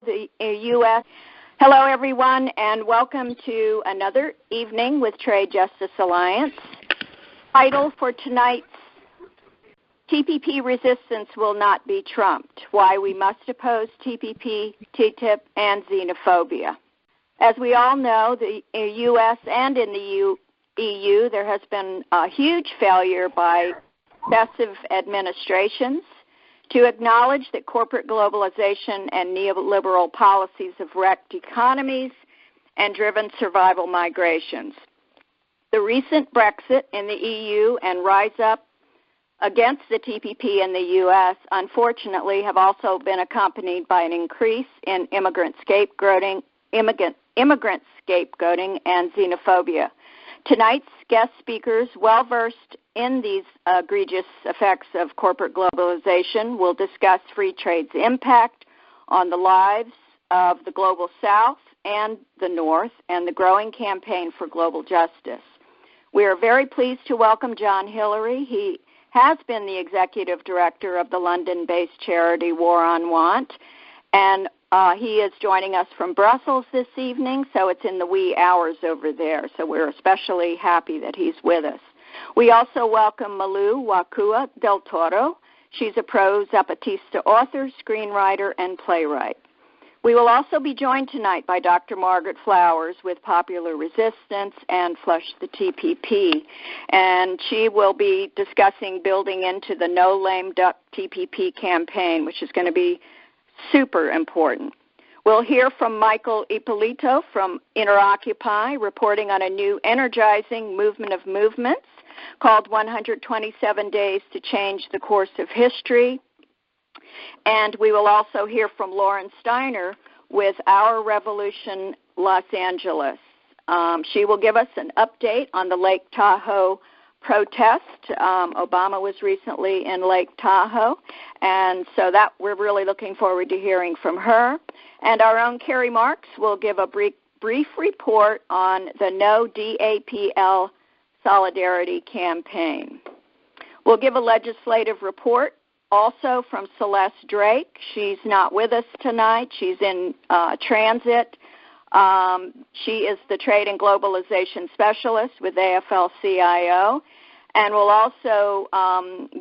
the U.S. Hello, everyone, and welcome to another evening with Trade Justice Alliance. Title for tonight's TPP Resistance Will Not Be Trumped, Why We Must Oppose TPP, TTIP, and Xenophobia. As we all know, the U.S. and in the EU, there has been a huge failure by successive administrations to acknowledge that corporate globalization and neoliberal policies have wrecked economies and driven survival migrations. The recent Brexit in the EU and rise up against the TPP in the U.S., unfortunately, have also been accompanied by an increase in immigrant scapegoating and xenophobia. Tonight's guest speakers, well-versed in these egregious effects of corporate globalization, will discuss free trade's impact on the lives of the global South and the North and the growing campaign for global justice. We are very pleased to welcome John Hillary. He has been the executive director of the London-based charity War on Want, and he is joining us from Brussels this evening, so it's in the wee hours over there, so we're especially happy that he's with us. We also welcome Malu Huacuja del Toro. She's a pro-Zapatista author, screenwriter, and playwright. We will also be joined tonight by Dr. Margaret Flowers with Popular Resistance and Flush the TPP, and she will be discussing building into the No Lame Duck TPP campaign, which is going to be super important. We'll hear from Michael Ippolito from InterOccupy, reporting on a new energizing movement of movements called 127 Days to Change the Course of History. And we will also hear from Lauren Steiner with Our Revolution Los Angeles. She will give us an update on the Lake Tahoe protest. Obama was recently in Lake Tahoe, and so that we're really looking forward to hearing from her. And our own Carrie Marks will give a brief report on the No DAPL Solidarity campaign. We'll give a legislative report also from Celeste Drake. She's not with us tonight. She's in transit. She is the Trade and Globalization Specialist with AFL-CIO. And we'll also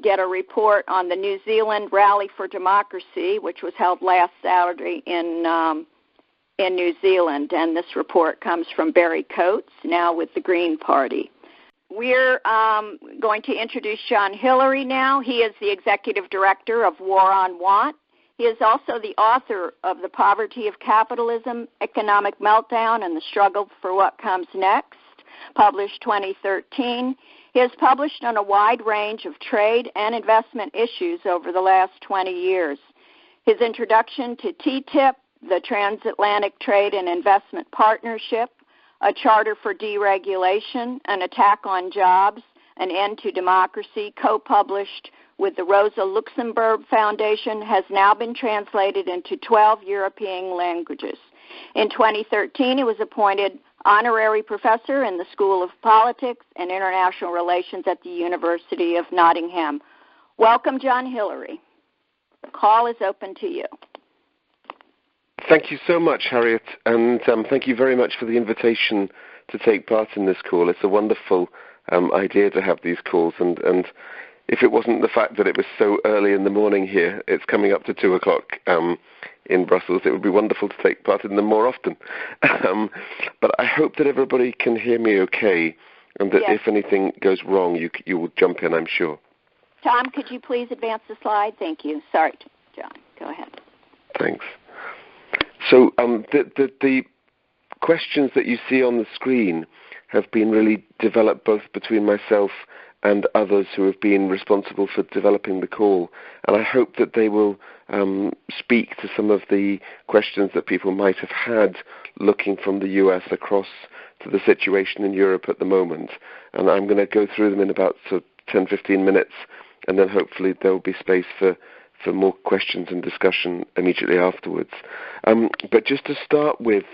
get a report on the New Zealand Rally for Democracy, which was held last Saturday in New Zealand. And this report comes from Barry Coates, now with the Green Party. We're going to introduce John Hillary now. He is the executive director of War on Want. He is also the author of The Poverty of Capitalism, Economic Meltdown, and the Struggle for What Comes Next, published 2013. He has published on a wide range of trade and investment issues over the last 20 years. His introduction to TTIP, the Transatlantic Trade and Investment Partnership, A Charter for Deregulation, An Attack on Jobs, An End to Democracy, co-published with the Rosa Luxemburg Foundation, has now been translated into 12 European languages. In 2013, he was appointed honorary professor in the School of Politics and International Relations at the University of Nottingham. Welcome, John Hillary. The call is open to you. Thank you so much, Harriet, and thank you very much for the invitation to take part in this call. It's a wonderful idea to have these calls, and if it wasn't the fact that it was so early in the morning here, it's coming up to 2 o'clock in Brussels, it would be wonderful to take part in them more often. But I hope that everybody can hear me okay, and that if anything goes wrong, you will jump in, I'm sure. Tom, could you please advance the slide? Thank you. Sorry, John. Go ahead. Thanks. So the questions that you see on the screen have been really developed both between myself and others who have been responsible for developing the call. And I hope that they will speak to some of the questions that people might have had looking from the US across to the situation in Europe at the moment. And I'm going to go through them in about 10, 15 minutes, and then hopefully there will be space for more questions and discussion immediately afterwards. But just to start with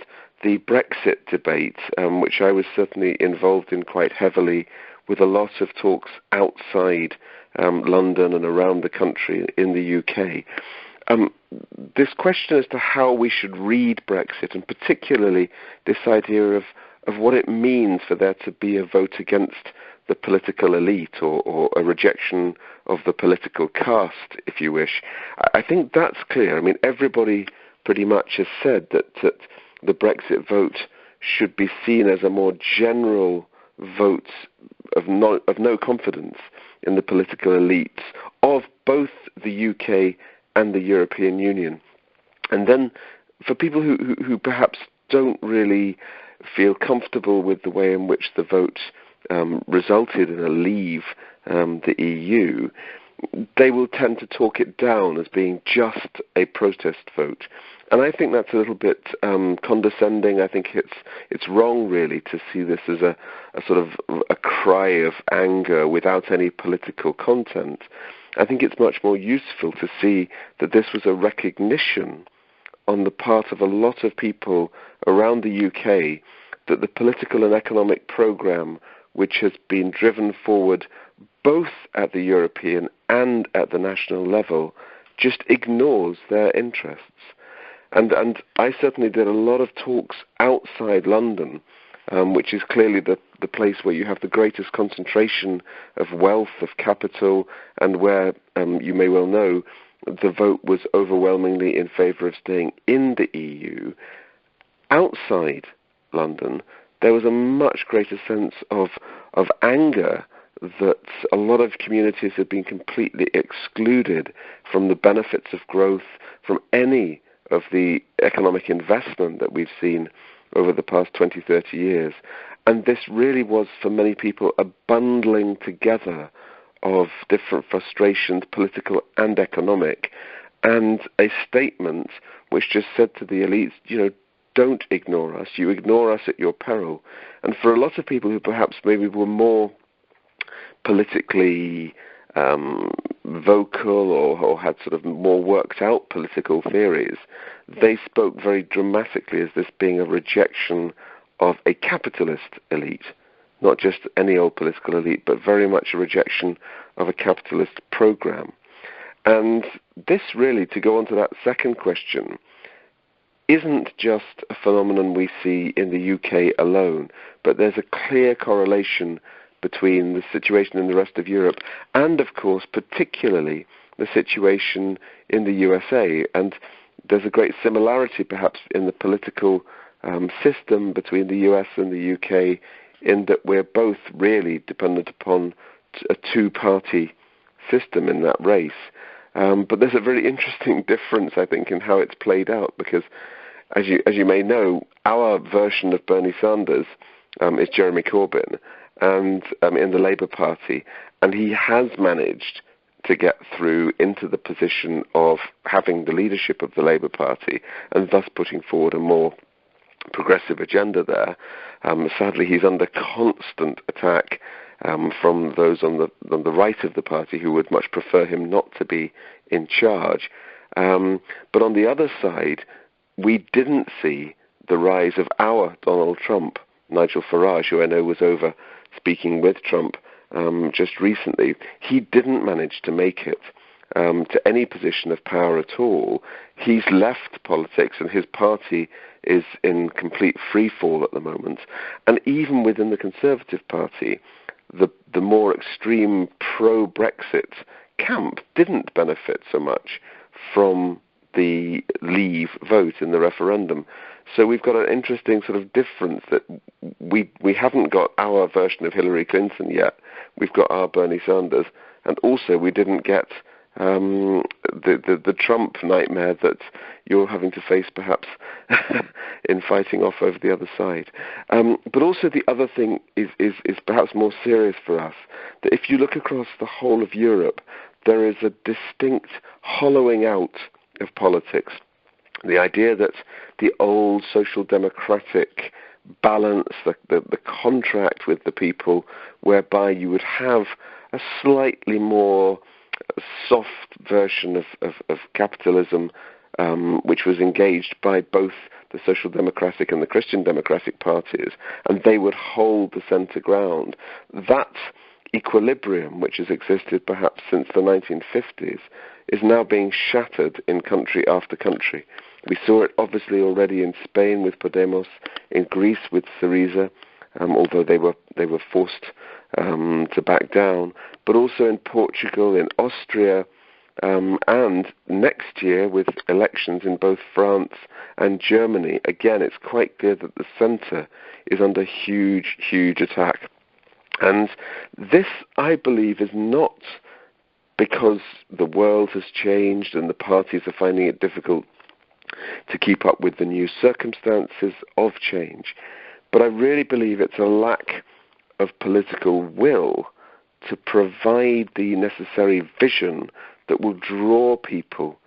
the Brexit debate, which I was certainly involved in quite heavily, with a lot of talks outside London and around the country in the UK. this question as to how we should read Brexit, and particularly this idea of what it means for there to be a vote against the political elite or a rejection of the political caste, if you wish, I think that's clear. I mean, everybody pretty much has said that the Brexit vote should be seen as a more general vote of no confidence in the political elites of both the UK and the European Union. And then for people who perhaps don't really feel comfortable with the way in which the vote resulted in a leave the EU, they will tend to talk it down as being just a protest vote. And I think that's a little bit condescending. I think it's wrong, really, to see this as a sort of a cry of anger without any political content. I think it's much more useful to see that this was a recognition on the part of a lot of people around the UK that the political and economic programme which has been driven forward both at the European and at the national level just ignores their interests. And I certainly did a lot of talks outside London, which is clearly the place where you have the greatest concentration of wealth, of capital, and where, you may well know, the vote was overwhelmingly in favour of staying in the EU. Outside London, there was a much greater sense of anger that a lot of communities had been completely excluded from the benefits of growth, from any of the economic investment that we've seen over the past 20, 30 years. And this really was, for many people, a bundling together of different frustrations, political and economic, and a statement which just said to the elites, don't ignore us. You ignore us at your peril. And for a lot of people who perhaps maybe were more politically vocal or had sort of more worked out political theories, they spoke very dramatically as this being a rejection of a capitalist elite, not just any old political elite, but very much a rejection of a capitalist program. And this really, to go on to that second question, isn't just a phenomenon we see in the UK alone, but there's a clear correlation between the situation in the rest of Europe and, of course, particularly the situation in the USA. And there's a great similarity, perhaps, in the political system between the US and the UK, in that we're both really dependent upon a two-party system in that race. But there's a very interesting difference, I think, in how it's played out, because as you may know, our version of Bernie Sanders is Jeremy Corbyn, and in the Labour Party, and he has managed to get through into the position of having the leadership of the Labour Party and thus putting forward a more progressive agenda there. Sadly, he's under constant attack from those on the right of the party who would much prefer him not to be in charge. But on the other side, we didn't see the rise of our Donald Trump. Nigel Farage, who I know was over speaking with Trump just recently, he didn't manage to make it to any position of power at all. He's left politics, and his party is in complete free fall at the moment. And even within the Conservative Party, the more extreme pro-Brexit camp didn't benefit so much from the leave vote in the referendum. So we've got an interesting sort of difference that we haven't got our version of Hillary Clinton yet. We've got our Bernie Sanders, and also we didn't get the Trump nightmare that you're having to face perhaps in fighting off over the other side. But also the other thing is perhaps more serious for us, that if you look across the whole of Europe, there is a distinct hollowing out of politics. The idea that the old social democratic balance, the contract with the people, whereby you would have a slightly more soft version of capitalism, which was engaged by both the social democratic and the Christian democratic parties, and they would hold the centre ground. That equilibrium, which has existed perhaps since the 1950s, is now being shattered in country after country. We saw it obviously already in Spain with Podemos, in Greece with Syriza, although they were forced to back down, but also in Portugal, in Austria, and next year with elections in both France and Germany. Again, it's quite clear that the centre is under huge, huge attack. And this, I believe, is not because the world has changed and the parties are finding it difficult to keep up with the new circumstances of change, but I really believe it's a lack of political will to provide the necessary vision that will draw people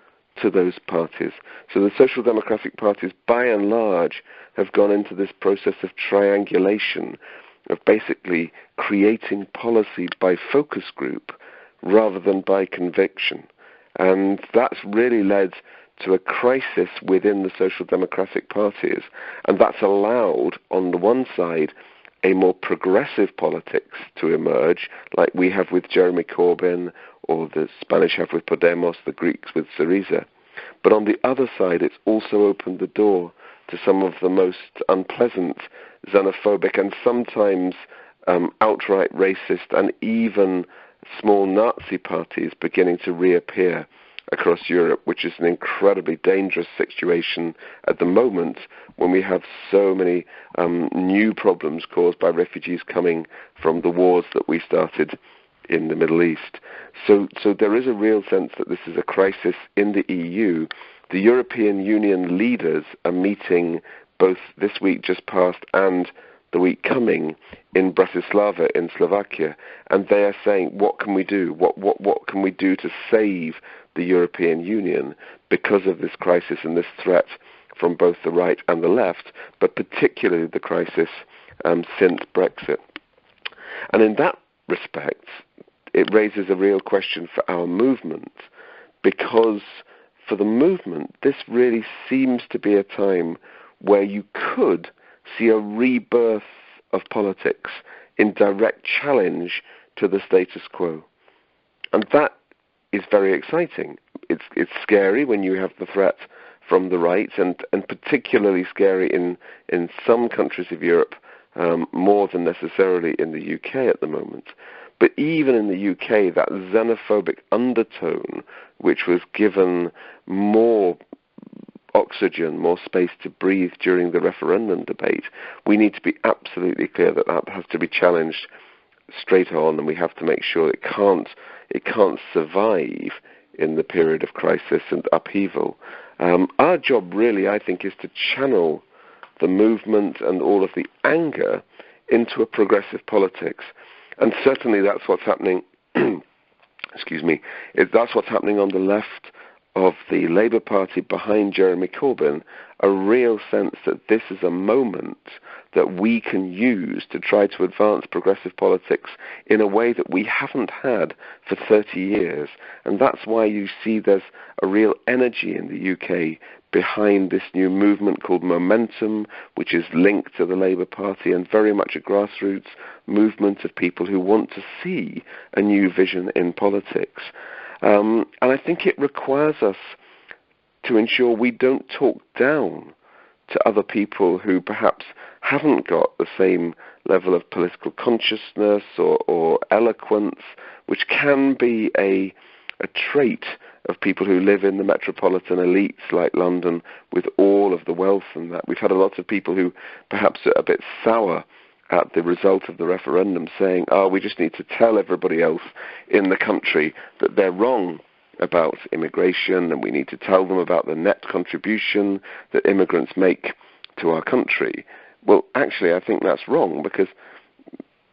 to those parties. So the social democratic parties, by and large, have gone into this process of triangulation, of basically creating policy by focus group rather than by conviction. And that's really led to a crisis within the social democratic parties, and that's allowed, on the one side, a more progressive politics to emerge, like we have with Jeremy Corbyn, or the Spanish have with Podemos, the Greeks with Syriza. But on the other side, it's also opened the door to some of the most unpleasant, xenophobic, and sometimes outright racist, and even small Nazi parties beginning to reappear across Europe, which is an incredibly dangerous situation at the moment when we have so many new problems caused by refugees coming from the wars that we started in the Middle East. So there is a real sense that this is a crisis in the EU. The European Union leaders are meeting both this week just past and the week coming in Bratislava in Slovakia, and they are saying, what can we do? What can we do to save the European Union because of this crisis and this threat from both the right and the left, but particularly the crisis since Brexit? And in that respect, it raises a real question for our movement, because for the movement, this really seems to be a time where you could see a rebirth of politics in direct challenge to the status quo. And that is very exciting. It's scary when you have the threat from the right, and particularly scary in some countries of Europe, more than necessarily in the UK at the moment. But even in the UK, that xenophobic undertone, which was given more oxygen, more space to breathe during the referendum debate, we need to be absolutely clear that that has to be challenged straight on, and we have to make sure it can't survive in the period of crisis and upheaval. Our job really, I think, is to channel the movement and all of the anger into a progressive politics. And certainly that's what's happening, excuse me, that's what's happening on the left of the Labour Party behind Jeremy Corbyn, a real sense that this is a moment that we can use to try to advance progressive politics in a way that we haven't had for 30 years. And that's why you see there's a real energy in the UK behind this new movement called Momentum, which is linked to the Labour Party and very much a grassroots movement of people who want to see a new vision in politics. And I think it requires us to ensure we don't talk down to other people who perhaps haven't got the same level of political consciousness or eloquence, which can be a trait of people who live in the metropolitan elites like London with all of the wealth and that. We've had a lot of people who perhaps are a bit sour at the result of the referendum, saying, we just need to tell everybody else in the country that they're wrong about immigration, and we need to tell them about the net contribution that immigrants make to our country. Well, actually, I think that's wrong, because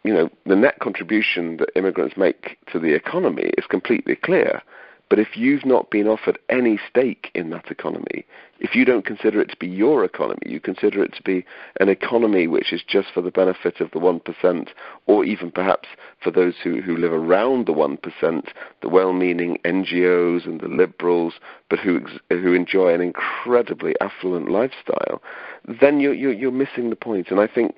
the net contribution that immigrants make to the economy is completely clear. But if you've not been offered any stake in that economy, if you don't consider it to be your economy, you consider it to be an economy which is just for the benefit of the 1%, or even perhaps for those who live around the 1%, the well-meaning NGOs and the liberals, but who enjoy an incredibly affluent lifestyle, then you're missing the point. And I think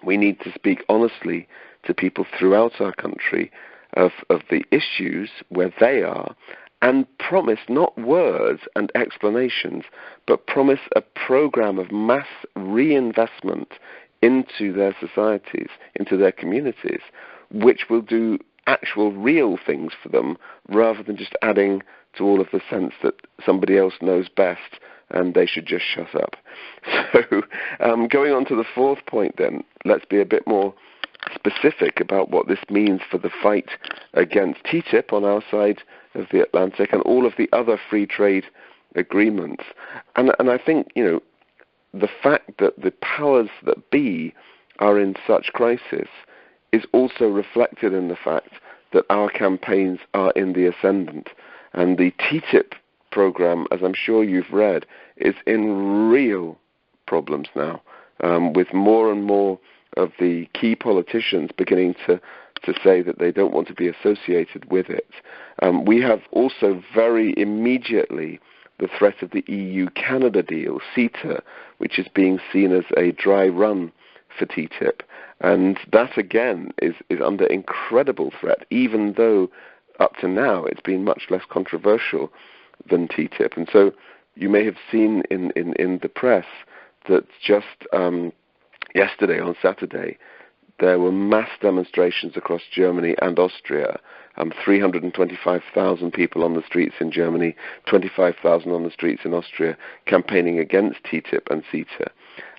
we need to speak honestly to people throughout our country of the issues where they are, and promise not words and explanations, but promise a program of mass reinvestment into their societies, into their communities, which will do actual real things for them rather than just adding to all of the sense that somebody else knows best and they should just shut up. So going on to the fourth point then, let's be a bit more specific about what this means for the fight against TTIP on our side of the Atlantic and all of the other free trade agreements. And I think, the fact that the powers that be are in such crisis is also reflected in the fact that our campaigns are in the ascendant. And the TTIP program, as I'm sure you've read, is in real problems now, with more and more of the key politicians beginning to say that they don't want to be associated with it. We have also very immediately the threat of the EU-Canada deal, CETA, which is being seen as a dry run for TTIP. And that, again, is under incredible threat, even though up to now it's been much less controversial than TTIP. And so you may have seen in the press that just yesterday, on Saturday, there were mass demonstrations across Germany and Austria, 325,000 people on the streets in Germany, 25,000 on the streets in Austria, campaigning against TTIP and CETA.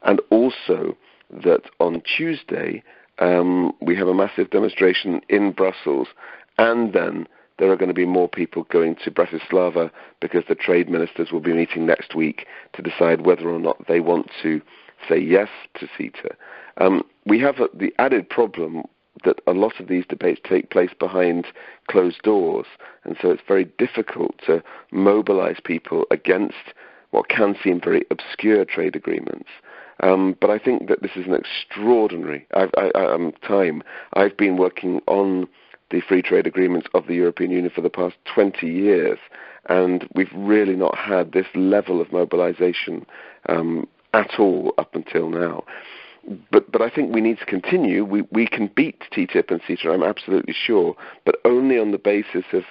And also that on Tuesday, we have a massive demonstration in Brussels, and then there are going to be more people going to Bratislava because the trade ministers will be meeting next week to decide whether or not they want to say yes to CETA. We have the added problem that a lot of these debates take place behind closed doors, and so it's very difficult to mobilize people against what can seem very obscure trade agreements. But I think that this is an extraordinary time. I've been working on the free trade agreements of the European Union for the past 20 years, and we've really not had this level of mobilization at all up until now. But I think we need to continue. We can beat TTIP and CETA, I'm absolutely sure, but only on the basis of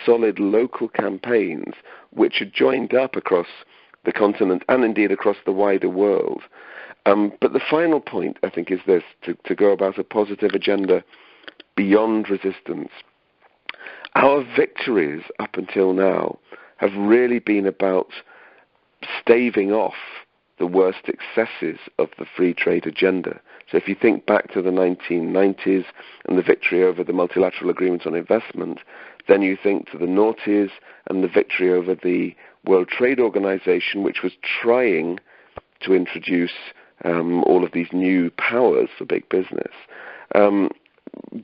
solid local campaigns which are joined up across the continent and indeed across the wider world. But the final point, I think, is this, to go about a positive agenda beyond resistance. Our victories up until now have really been about staving off the worst excesses of the free trade agenda. So if you think back to the 1990s and the victory over the multilateral agreement on investment, then you think to the noughties and the victory over the World Trade Organization, which was trying to introduce all of these new powers for big business.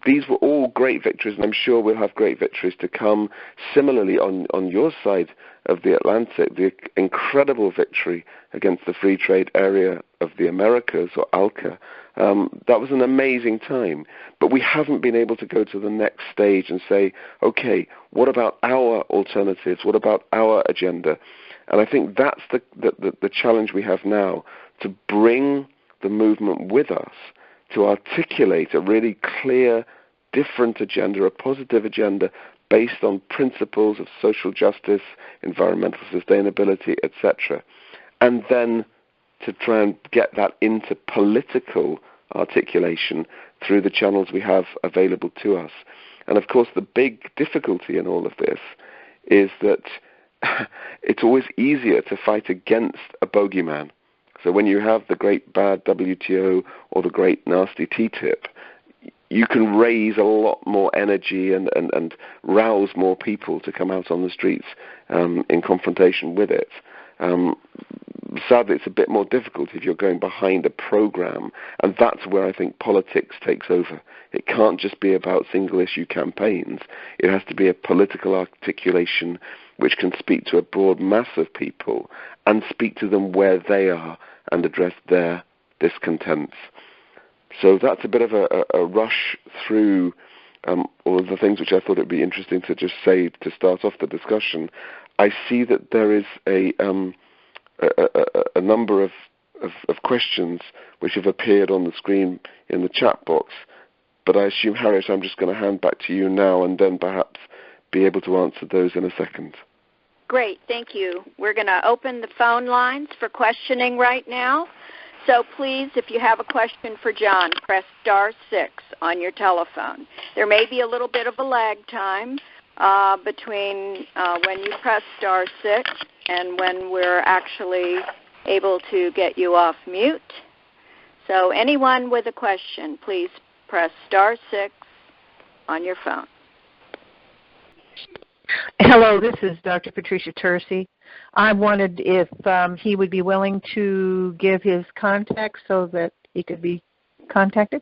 These were all great victories, and I'm sure we'll have great victories to come. Similarly, on your side of the Atlantic, the incredible victory against the free trade area of the Americas, or ALCA, that was an amazing time. But we haven't been able to go to the next stage and say, okay, what about our alternatives? What about our agenda? And I think that's the challenge we have now, to bring the movement with us, to articulate a really clear, different agenda, a positive agenda based on principles of social justice, environmental sustainability, etc. And then to try and get that into political articulation through the channels we have available to us. And of course, the big difficulty in all of this is that it's always easier to fight against a bogeyman. So when you have the great bad WTO or the great nasty TTIP, you can raise a lot more energy and rouse more people to come out on the streets in confrontation with it. Sadly, it's a bit more difficult if you're going behind a program, and that's where I think politics takes over. It can't just be about single-issue campaigns. It has to be a political articulation which can speak to a broad mass of people and speak to them where they are and address their discontents. So that's a bit of a rush through all of the things which I thought it would be interesting to just say to start off the discussion. I see that there is a number of questions which have appeared on the screen in the chat box, but I assume, Harriet, I'm just going to hand back to you now and then perhaps be able to answer those in a second. Great, thank you. We're going to open the phone lines for questioning right now. So please, if you have a question for John, press *6 on your telephone. There may be a little bit of a lag time between when you press *6 and when we're actually able to get you off mute. So anyone with a question, please press *6 on your phone. Hello, this is Dr. Patricia Tercey. I wondered if he would be willing to give his contact so that he could be contacted.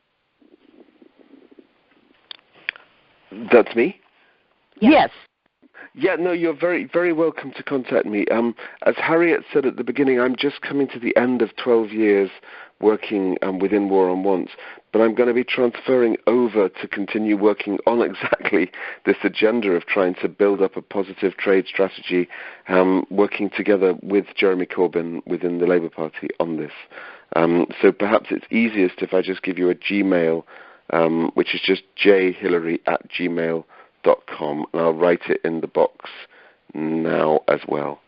That's me? Yes. Yeah, no, you're very, very welcome to contact me. As Harriet said at the beginning, I'm just coming to the end of 12 years working within War on Wants, but I'm going to be transferring over to continue working on exactly this agenda of trying to build up a positive trade strategy, working together with Jeremy Corbyn within the Labour Party on this. So perhaps it's easiest if I just give you a Gmail, which is just jhillary@gmail.com, and I'll write it in the box now as well.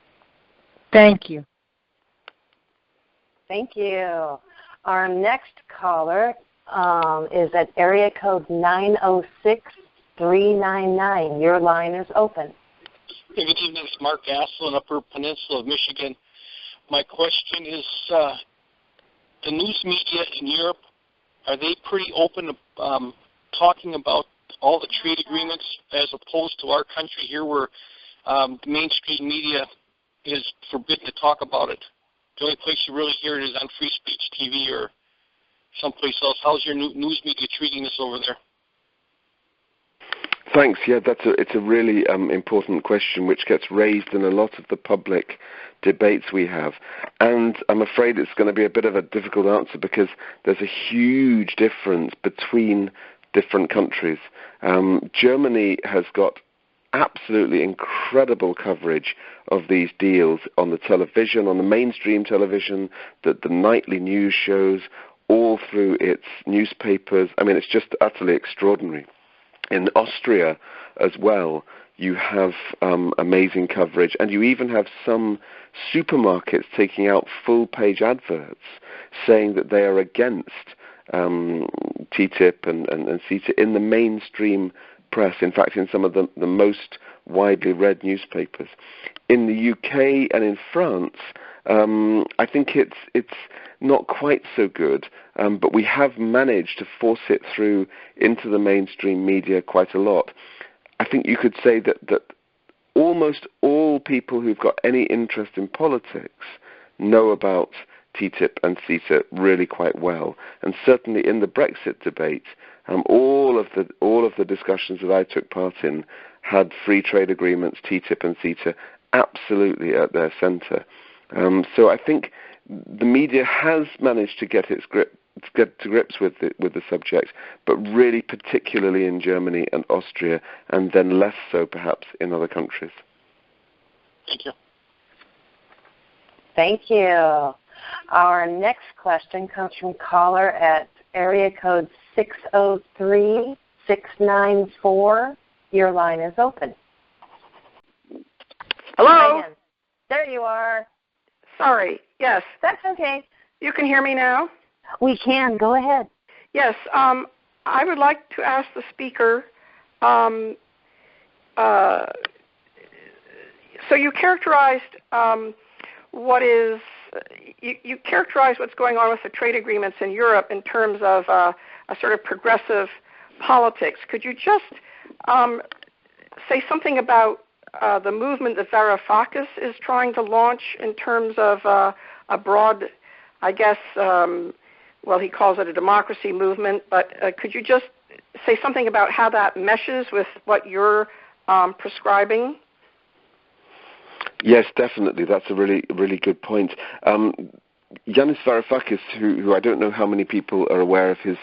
Thank you. Thank you. Our next caller is at area code 906-399. Your line is open. Good evening. It's Mark Aslan, Upper Peninsula of Michigan. My question is, the news media in Europe, are they pretty open to talking about all the trade agreements as opposed to our country here where the mainstream media is forbidden to talk about it? The only place you really hear it is on Free Speech TV or someplace else. How's your news media treating this over there? Thanks. Yeah, it's a really important question which gets raised in a lot of the public debates we have. And I'm afraid it's going to be a bit of a difficult answer because there's a huge difference between different countries. Germany has got absolutely incredible coverage of these deals on the television, on the mainstream television, the nightly news shows, all through its newspapers. I mean, it's just utterly extraordinary. In Austria as well, you have amazing coverage, and you even have some supermarkets taking out full-page adverts saying that they are against TTIP and CETA in the mainstream press, in fact, in some of the most widely read newspapers. In the UK and in France, I think it's not quite so good, but we have managed to force it through into the mainstream media quite a lot. I think you could say that almost all people who've got any interest in politics know about TTIP and CETA really quite well, and certainly in the Brexit debate, all of the discussions that I took part in had free trade agreements, TTIP and CETA, absolutely at their centre. So I think the media has managed to get to grips with the subject, but really particularly in Germany and Austria, and then less so perhaps in other countries. Thank you. Thank you. Our next question comes from caller at area code 603-694. Your line is open. Hello? Megan. There you are. Sorry. Yes. That's okay. You can hear me now? We can. Go ahead. Yes. I would like to ask the speaker, so you characterized you characterized what's going on with the trade agreements in Europe in terms of a sort of progressive politics. Could you just say something about the movement that Varoufakis is trying to launch in terms of a broad, I guess, he calls it a democracy movement, but could you just say something about how that meshes with what you're prescribing? Yes, definitely. That's a really, really good point. Yanis Varoufakis, who I don't know how many people are aware of his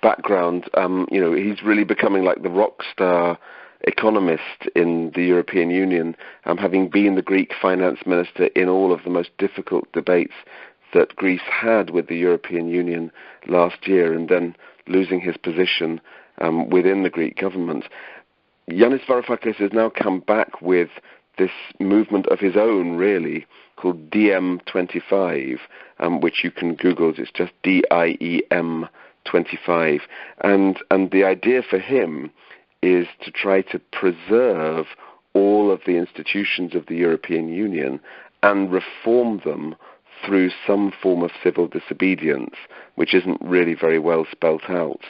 background, he's really becoming like the rock star economist in the European Union, having been the Greek finance minister in all of the most difficult debates that Greece had with the European Union last year, and then losing his position within the Greek government. Yanis Varoufakis has now come back with this movement of his own, really, called DiEM25, which you can Google. It's just DIEM25. And the idea for him is to try to preserve all of the institutions of the European Union and reform them through some form of civil disobedience, which isn't really very well spelt out.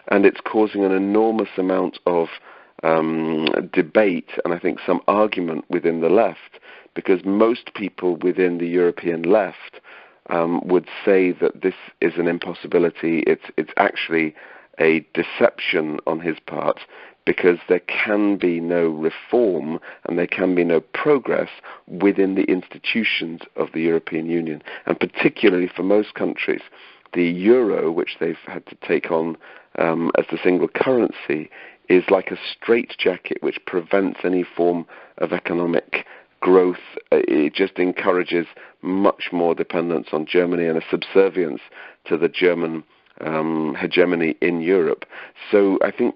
And it's causing an enormous amount of debate and I think some argument within the left, because most people within the European left would say that this is an impossibility. It's actually a deception on his part, because there can be no reform and there can be no progress within the institutions of the European Union. And particularly for most countries, the euro, which they've had to take on as the single currency, is like a straitjacket which prevents any form of economic growth. It just encourages much more dependence on Germany and a subservience to the German hegemony in Europe. So I think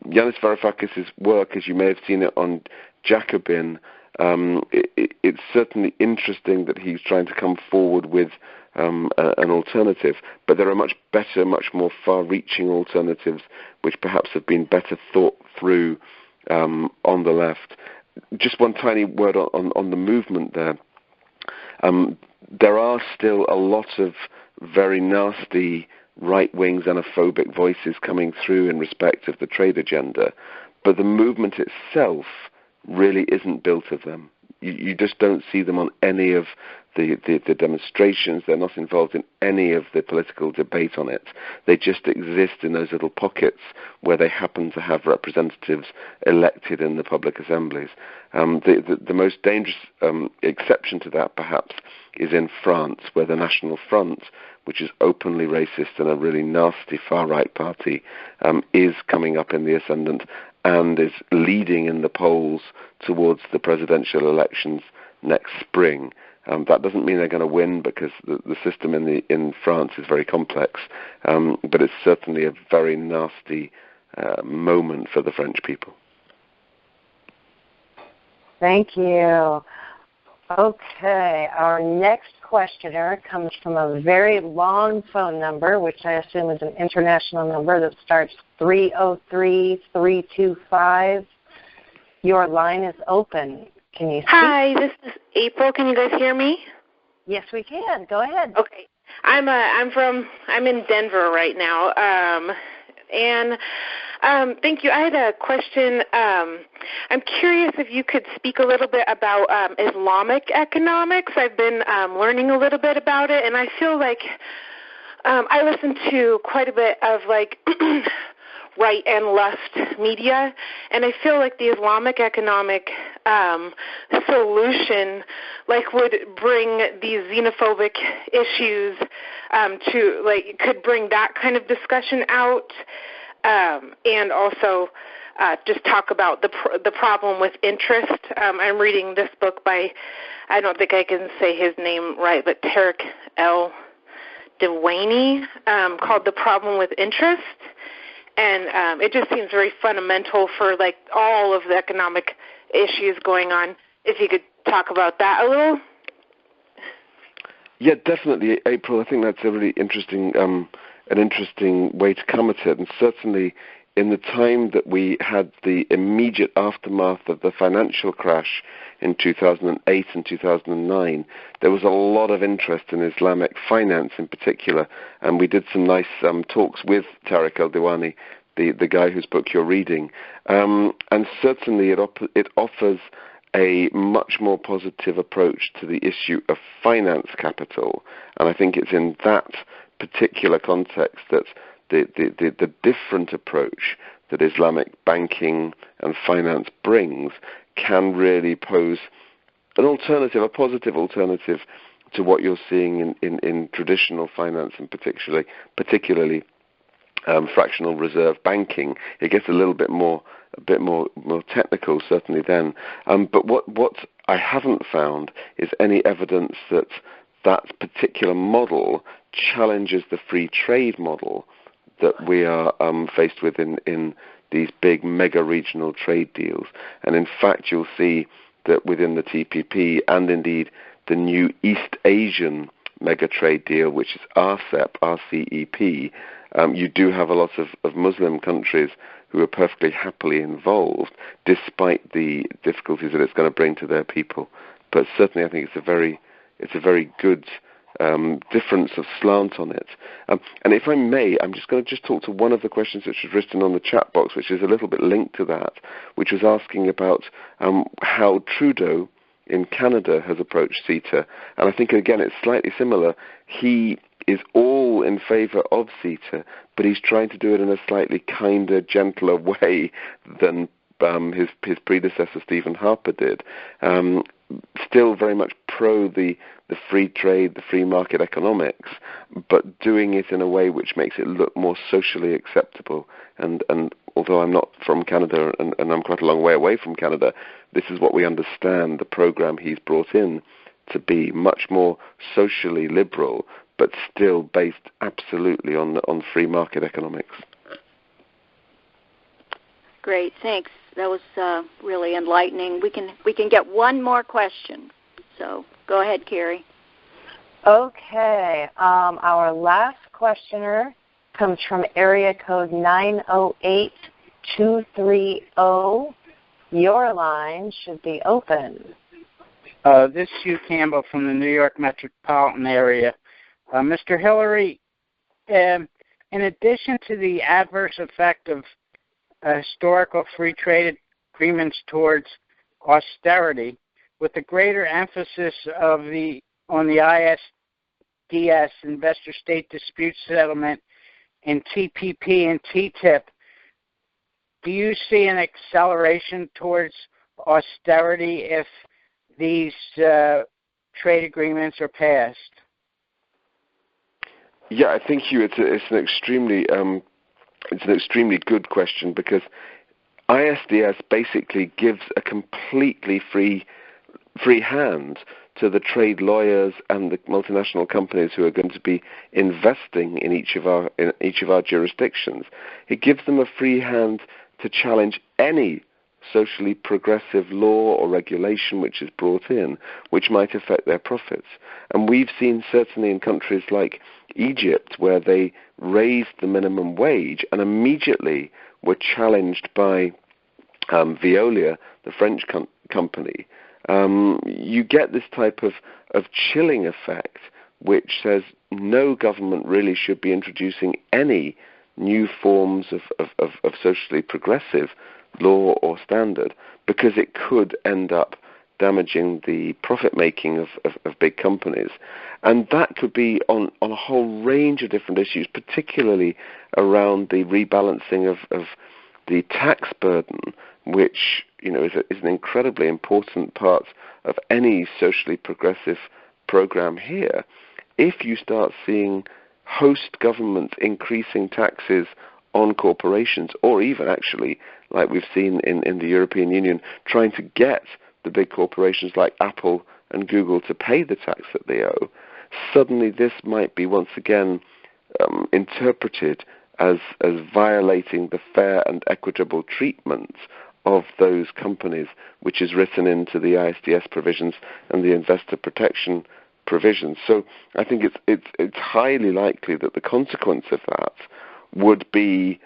Yanis Varoufakis' work, as you may have seen it on Jacobin, it's certainly interesting that he's trying to come forward with an alternative, but there are much better, much more far-reaching alternatives which perhaps have been better thought through on the left. Just one tiny word on the movement there. There are still a lot of very nasty right-wing xenophobic voices coming through in respect of the trade agenda, but the movement itself really isn't built of them. You just don't see them on any of the demonstrations. They're not involved in any of the political debate on it. They just exist in those little pockets where they happen to have representatives elected in the public assemblies. The most dangerous exception to that, perhaps, is in France, where the National Front, which is openly racist and a really nasty far-right party, is coming up in the ascendant and is leading in the polls towards the presidential elections next spring. That doesn't mean they're going to win, because the system in France is very complex, but it's certainly a very nasty moment for the French people. Thank you. Okay, our next questioner comes from a very long phone number, which I assume is an international number that starts 303-325. Your line is open. Can you speak? Hi, this is April. Can you guys hear me? Yes, we can. Go ahead. Okay. I'm in Denver right now. Thank you. I had a question. I'm curious if you could speak a little bit about Islamic economics. I've been learning a little bit about it, and I feel like I listen to quite a bit of right and left media, and I feel like the Islamic economic solution would bring these xenophobic issues could bring that kind of discussion out, and also just talk about the problem with interest. I'm reading this book by, I don't think I can say his name right, but Tariq El-Dewaney, called The Problem with Interest. And it just seems very fundamental for all of the economic issues going on. If you could talk about that a little. Yeah, definitely, April. I think that's a really interesting, an interesting way to come at it. And certainly, in the time that we had the immediate aftermath of the financial crash in 2008 and 2009, there was a lot of interest in Islamic finance in particular, and we did some nice talks with Tariq El-Dewaney, the guy whose book you're reading, and certainly it offers a much more positive approach to the issue of finance capital, and I think it's in that particular context that the different approach that Islamic banking and finance brings can really pose an alternative, a positive alternative to what you're seeing in traditional finance, and particularly fractional reserve banking. It gets a bit more technical, certainly then. But what I haven't found is any evidence that particular model challenges the free trade model that we are faced with in these big mega-regional trade deals. And in fact, you'll see that within the TPP and indeed the new East Asian mega-trade deal, which is RCEP, you do have a lot of Muslim countries who are perfectly happily involved, despite the difficulties that it's going to bring to their people. But certainly I think it's a very good difference of slant on it. And if I may, I'm just going to talk to one of the questions which was written on the chat box, which is a little bit linked to that, which was asking about how Trudeau in Canada has approached CETA. And I think, again, it's slightly similar. He is all in favor of CETA, but he's trying to do it in a slightly kinder, gentler way than his predecessor, Stephen Harper, did. Still very much pro the free trade, the free market economics, but doing it in a way which makes it look more socially acceptable. And although I'm not from Canada and I'm quite a long way away from Canada, this is what we understand the program he's brought in to be, much more socially liberal, but still based absolutely on free market economics. Great, thanks. That was really enlightening. We can get one more question. So go ahead, Carrie. Okay. Our last questioner comes from area code 908230. Your line should be open. This is Hugh Campbell from the New York metropolitan area. Mr. Hillary, in addition to the adverse effect of historical free trade agreements towards austerity, with the greater emphasis on the ISDS, investor-state dispute settlement, in TPP and TTIP, do you see an acceleration towards austerity if these trade agreements are passed? Yeah, I think, Hugh, it's an extremely good question, because ISDS basically gives a completely free hand to the trade lawyers and the multinational companies who are going to be investing in each of our jurisdictions. It gives them a free hand to challenge any socially progressive law or regulation which is brought in, which might affect their profits. And we've seen, certainly in countries like Egypt, where they raised the minimum wage and immediately were challenged by Veolia, the French company. You get this type of chilling effect, which says no government really should be introducing any new forms of socially progressive law or standard, because it could end up damaging the profit-making of big companies. And that could be on a whole range of different issues, particularly around the rebalancing of the tax burden, which is an incredibly important part of any socially progressive program here. If you start seeing host governments increasing taxes on corporations, or even actually, like we've seen in the European Union, trying to get the big corporations like Apple and Google to pay the tax that they owe, suddenly this might be once again interpreted as violating the fair and equitable treatment of those companies, which is written into the ISDS provisions and the investor protection provisions. So I think it's highly likely that the consequence of that would be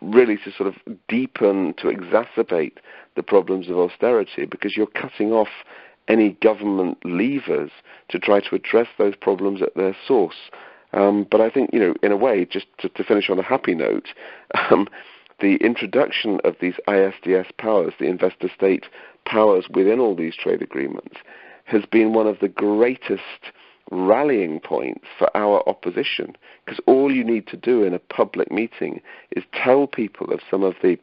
really to sort of deepen, to exacerbate the problems of austerity, because you're cutting off any government levers to try to address those problems at their source. But I think, in a way, just to finish on a happy note, the introduction of these ISDS powers, the investor-state powers within all these trade agreements, has been one of the greatest rallying points for our opposition, because all you need to do in a public meeting is tell people of some of the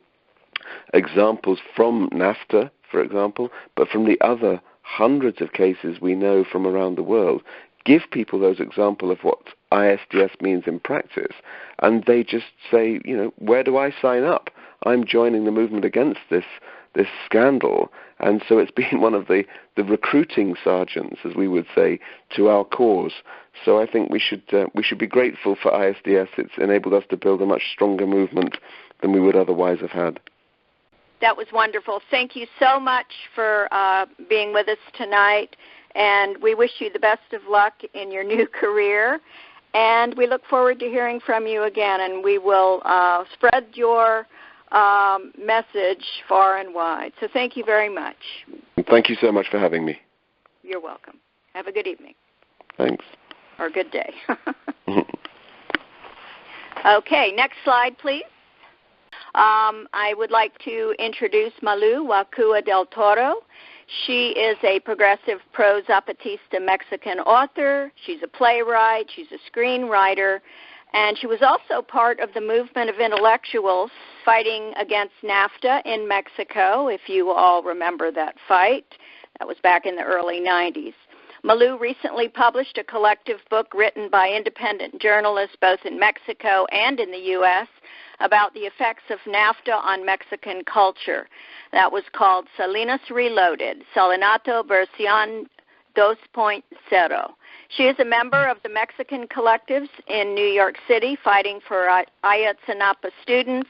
examples from NAFTA, for example, but from the other hundreds of cases we know from around the world. Give people those examples of what ISDS means in practice, and they just say, where do I sign up? I'm joining the movement against this scandal. And so it's been one of the recruiting sergeants, as we would say, to our cause. So I think we should be grateful for ISDS. It's enabled us to build a much stronger movement than we would otherwise have had. That was wonderful. Thank you so much for being with us tonight, and we wish you the best of luck in your new career. And we look forward to hearing from you again, and we will spread your message far and wide. So thank you very much. Thank you so much for having me. You're welcome. Have a good evening. Thanks. Or good day. Okay, next slide, please. I would like to introduce Malu Huacuja del Toro. She is a progressive pro-Zapatista Mexican author. She's a playwright. She's a screenwriter. And she was also part of the movement of intellectuals fighting against NAFTA in Mexico, if you all remember that fight. That was back in the early 90s. Malu recently published a collective book written by independent journalists both in Mexico and in the U.S. about the effects of NAFTA on Mexican culture. That was called Salinato Reloaded, Salinato Versión 2.0. She is a member of the Mexican collectives in New York City fighting for Ayotzinapa students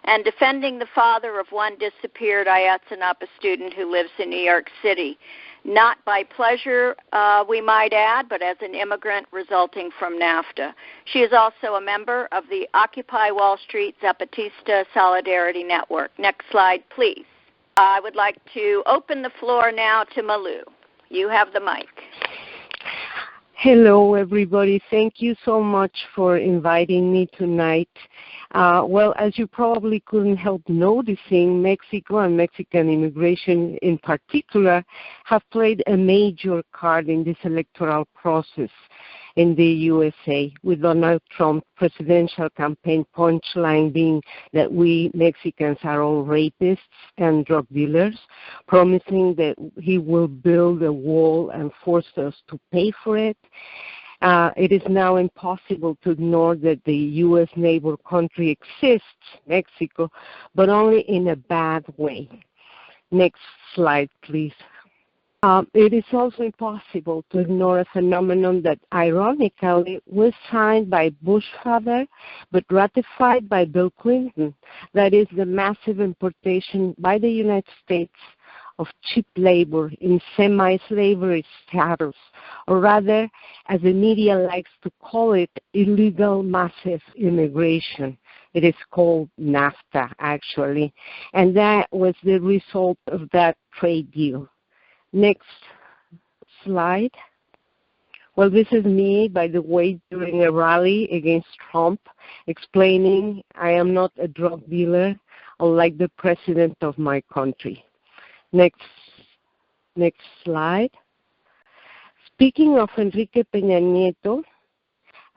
and defending the father of one disappeared Ayotzinapa student who lives in New York City. Not by pleasure, we might add, but as an immigrant resulting from NAFTA. She is also a member of the Occupy Wall Street Zapatista Solidarity Network. Next slide, please. I would like to open the floor now to Malu. You have the mic. Hello, everybody. Thank you so much for inviting me tonight. Well, as you probably couldn't help noticing, Mexico and Mexican immigration in particular have played a major card in this electoral process in the USA, with Donald Trump's presidential campaign punchline being that we Mexicans are all rapists and drug dealers, promising that he will build a wall and force us to pay for it. It is now impossible to ignore that the U.S. neighbor country exists, Mexico, but only in a bad way. Next slide, please. It is also impossible to ignore a phenomenon that, ironically, was signed by Bush father, but ratified by Bill Clinton. That is the massive importation by the United States of cheap labor in semi-slavery status, or rather, as the media likes to call it, illegal massive immigration. It is called NAFTA, actually, and that was the result of that trade deal. Next slide. Well, this is me, by the way, during a rally against Trump, explaining I am not a drug dealer, unlike the president of my country. Next slide. Speaking of Enrique Peña Nieto,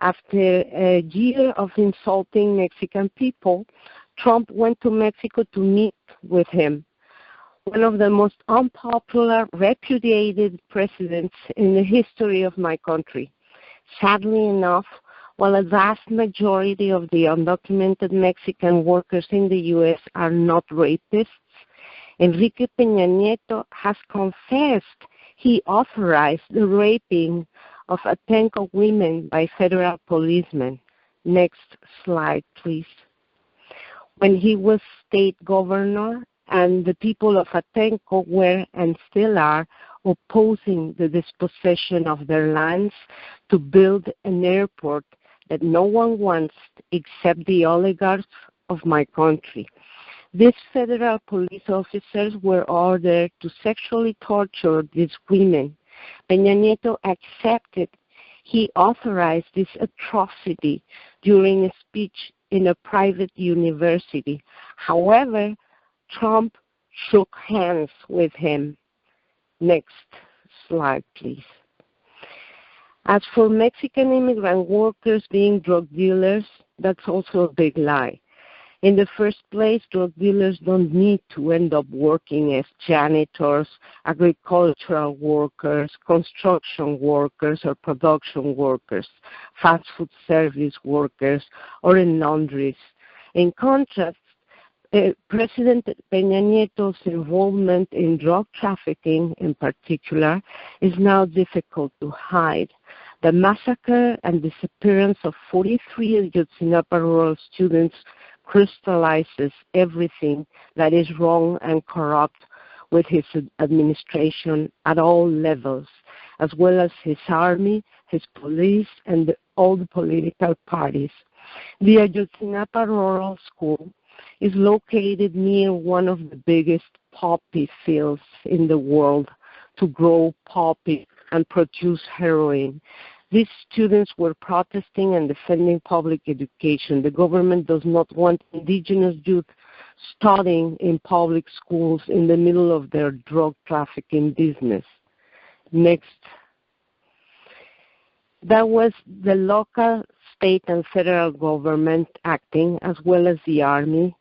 after a year of insulting Mexican people, Trump went to Mexico to meet with him. One of the most unpopular, repudiated presidents in the history of my country. Sadly enough, while a vast majority of the undocumented Mexican workers in the U.S. are not rapists, Enrique Peña Nieto has confessed he authorized the raping of Atenco women by federal policemen. Next slide, please. When he was state governor, and the people of Atenco were and still are opposing the dispossession of their lands to build an airport that no one wants except the oligarchs of my country. These federal police officers were ordered to sexually torture these women. Peña Nieto accepted he authorized this atrocity during a speech in a private university. However, Trump shook hands with him. Next slide, please. As for Mexican immigrant workers being drug dealers, that's also a big lie. In the first place, drug dealers don't need to end up working as janitors, agricultural workers, construction workers, or production workers, fast food service workers, or in laundries. In contrast, President Peña Nieto's involvement in drug trafficking in particular is now difficult to hide. The massacre and disappearance of 43 Ayotzinapa rural students crystallizes everything that is wrong and corrupt with his administration at all levels, as well as his army, his police, and all the political parties. The Ayotzinapa Rural School is located near one of the biggest poppy fields in the world to grow poppy and produce heroin. These students were protesting and defending public education. The government does not want indigenous youth studying in public schools in the middle of their drug trafficking business. Next. That was the local, state, and federal government acting, as well as the army,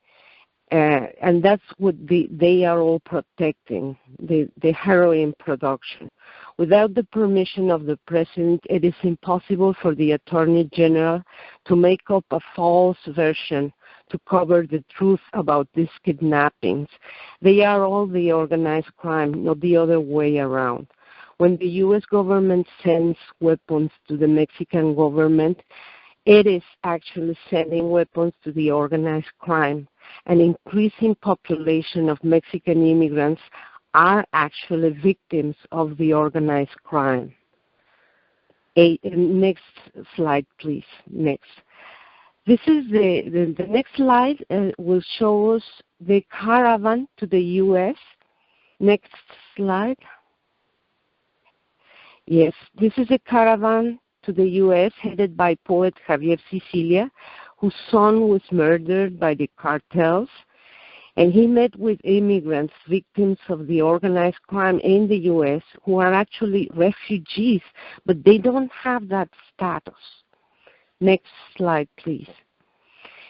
and that's what they are all protecting, the heroin production. Without the permission of the president, it is impossible for the attorney general to make up a false version to cover the truth about these kidnappings. They are all the organized crime, not the other way around. When the U.S. government sends weapons to the Mexican government, it is actually sending weapons to the organized crime. An increasing population of Mexican immigrants are actually victims of the organized crime. Next slide, please. Next. This is the next slide will show us the caravan to the U.S. Next slide. Yes, this is a caravan to the U.S. headed by poet Javier Sicilia, whose son was murdered by the cartels, and he met with immigrants, victims of the organized crime in the U.S., who are actually refugees, but they don't have that status. Next slide, please.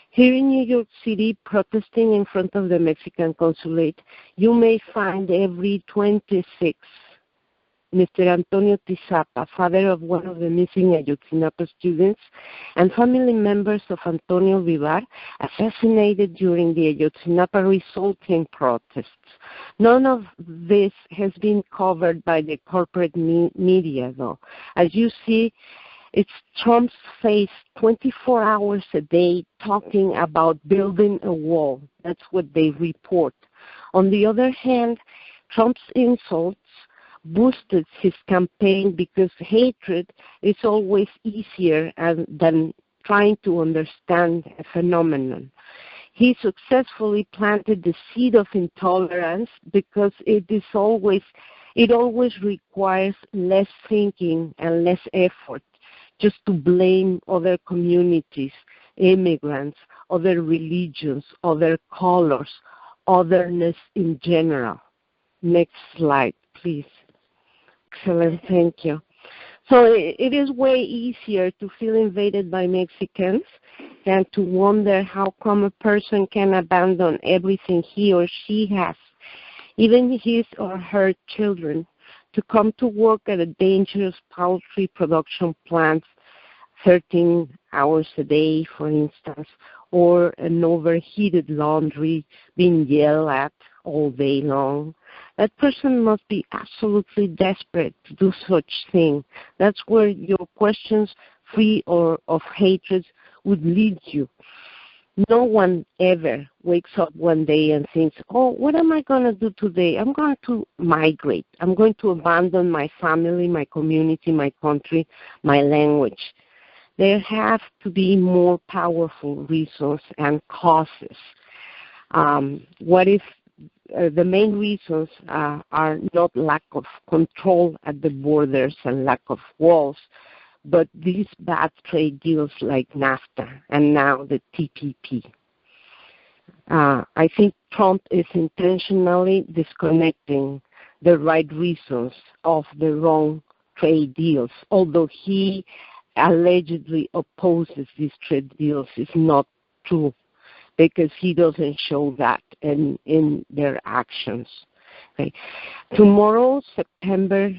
Here in New York City, protesting in front of the Mexican consulate, you may find every 26 Mr. Antonio Tizapa, father of one of the missing Ayotzinapa students, and family members of Antonio Vivar, assassinated during the Ayotzinapa resulting protests. None of this has been covered by the corporate media, though. As you see, it's Trump's face 24 hours a day talking about building a wall. That's what they report. On the other hand, Trump's insults boosted his campaign because hatred is always easier than trying to understand a phenomenon. He successfully planted the seed of intolerance because it always requires less thinking and less effort just to blame other communities, immigrants, other religions, other colors, otherness in general. Next slide, please. Excellent, thank you. So it is way easier to feel invaded by Mexicans than to wonder how come a person can abandon everything he or she has, even his or her children, to come to work at a dangerous poultry production plant 13 hours a day, for instance, or an overheated laundry being yelled at all day long. That person must be absolutely desperate to do such thing. That's where your questions, free or of hatred, would lead you. No one ever wakes up one day and thinks, oh, what am I going to do today? I'm going to migrate. I'm going to abandon my family, my community, my country, my language. There have to be more powerful reasons and causes. What if the main reasons are not lack of control at the borders and lack of walls, but these bad trade deals like NAFTA and now the TPP. I think Trump is intentionally disconnecting the right reasons of the wrong trade deals, although he allegedly opposes these trade deals. Is not true, because he doesn't show that in their actions. Okay. Tomorrow, September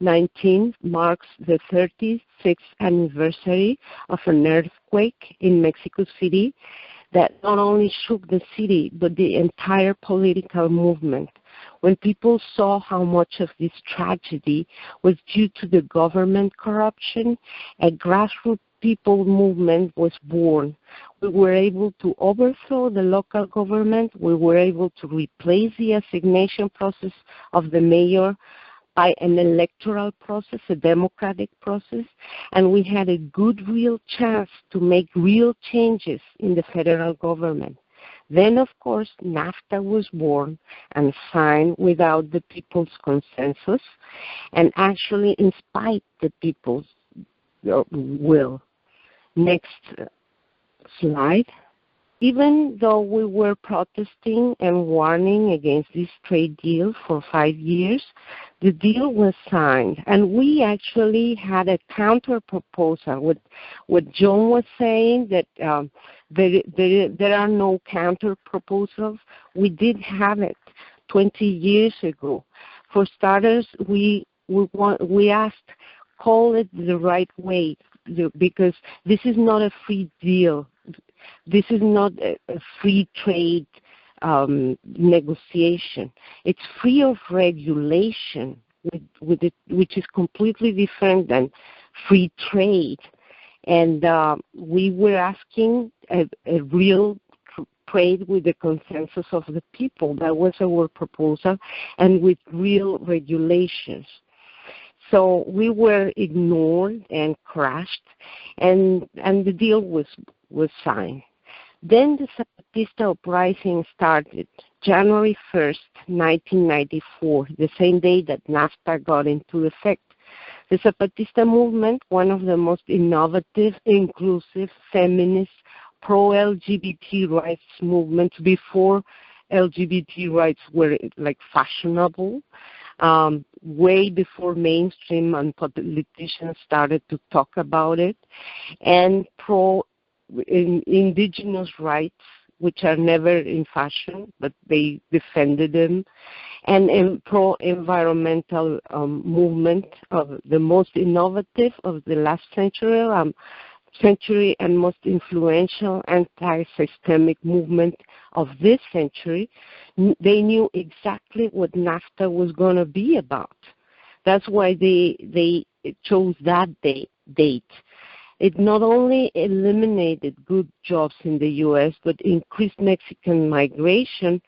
19th, marks the 36th anniversary of an earthquake in Mexico City. that not only shook the city, but the entire political movement. When people saw how much of this tragedy was due to the government corruption, a grassroots people movement was born. We were able to overthrow the local government. We were able to replace the assignation process of the mayor by an electoral process, a democratic process, and we had a good real chance to make real changes in the federal government. Then, of course, NAFTA was born and signed without the people's consensus and actually in spite the people's will. Next slide. Even though we were protesting and warning against this trade deal for 5 years, the deal was signed. And we actually had a counter proposal. What John was saying, that there are no counter proposals, we did have it 20 years ago. For starters, we asked, call it the right way, because this is not a free deal. This is not a free trade negotiation. It's free of regulation, which is completely different than free trade. And we were asking a real trade with the consensus of the people. That was our proposal, and with real regulations. So we were ignored and crushed, and the deal was signed. Then the Zapatista uprising started, January 1st, 1994, the same day that NAFTA got into effect. The Zapatista movement, one of the most innovative, inclusive, feminist, pro-LGBT rights movements before LGBT rights were like fashionable, way before mainstream and politicians started to talk about it, and indigenous rights, which are never in fashion, but they defended them, and pro-environmental movement, of the most innovative of the last century and most influential anti-systemic movement of this century. They knew exactly what NAFTA was going to be about. That's why they chose that date. It not only eliminated good jobs in the U.S., but increased Mexican migration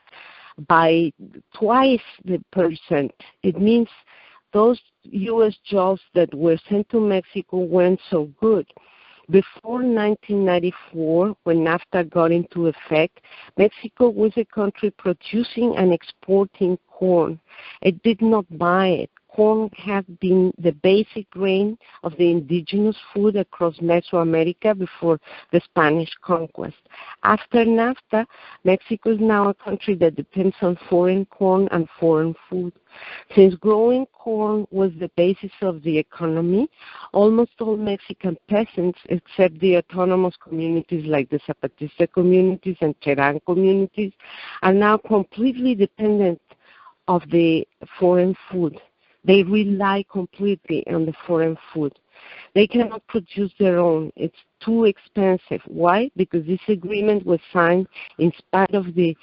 by twice the percent. It means those U.S. jobs that were sent to Mexico weren't so good. Before 1994, when NAFTA got into effect, Mexico was a country producing and exporting corn. It did not buy it. Corn had been the basic grain of the indigenous food across Mesoamerica before the Spanish conquest. After NAFTA, Mexico is now a country that depends on foreign corn and foreign food. Since growing corn was the basis of the economy, almost all Mexican peasants, except the autonomous communities like the Zapatista communities and Cherán communities, are now completely dependent of the foreign food. They rely completely on the foreign food. They cannot produce their own. It's too expensive. Why? Because this agreement was signed in spite of the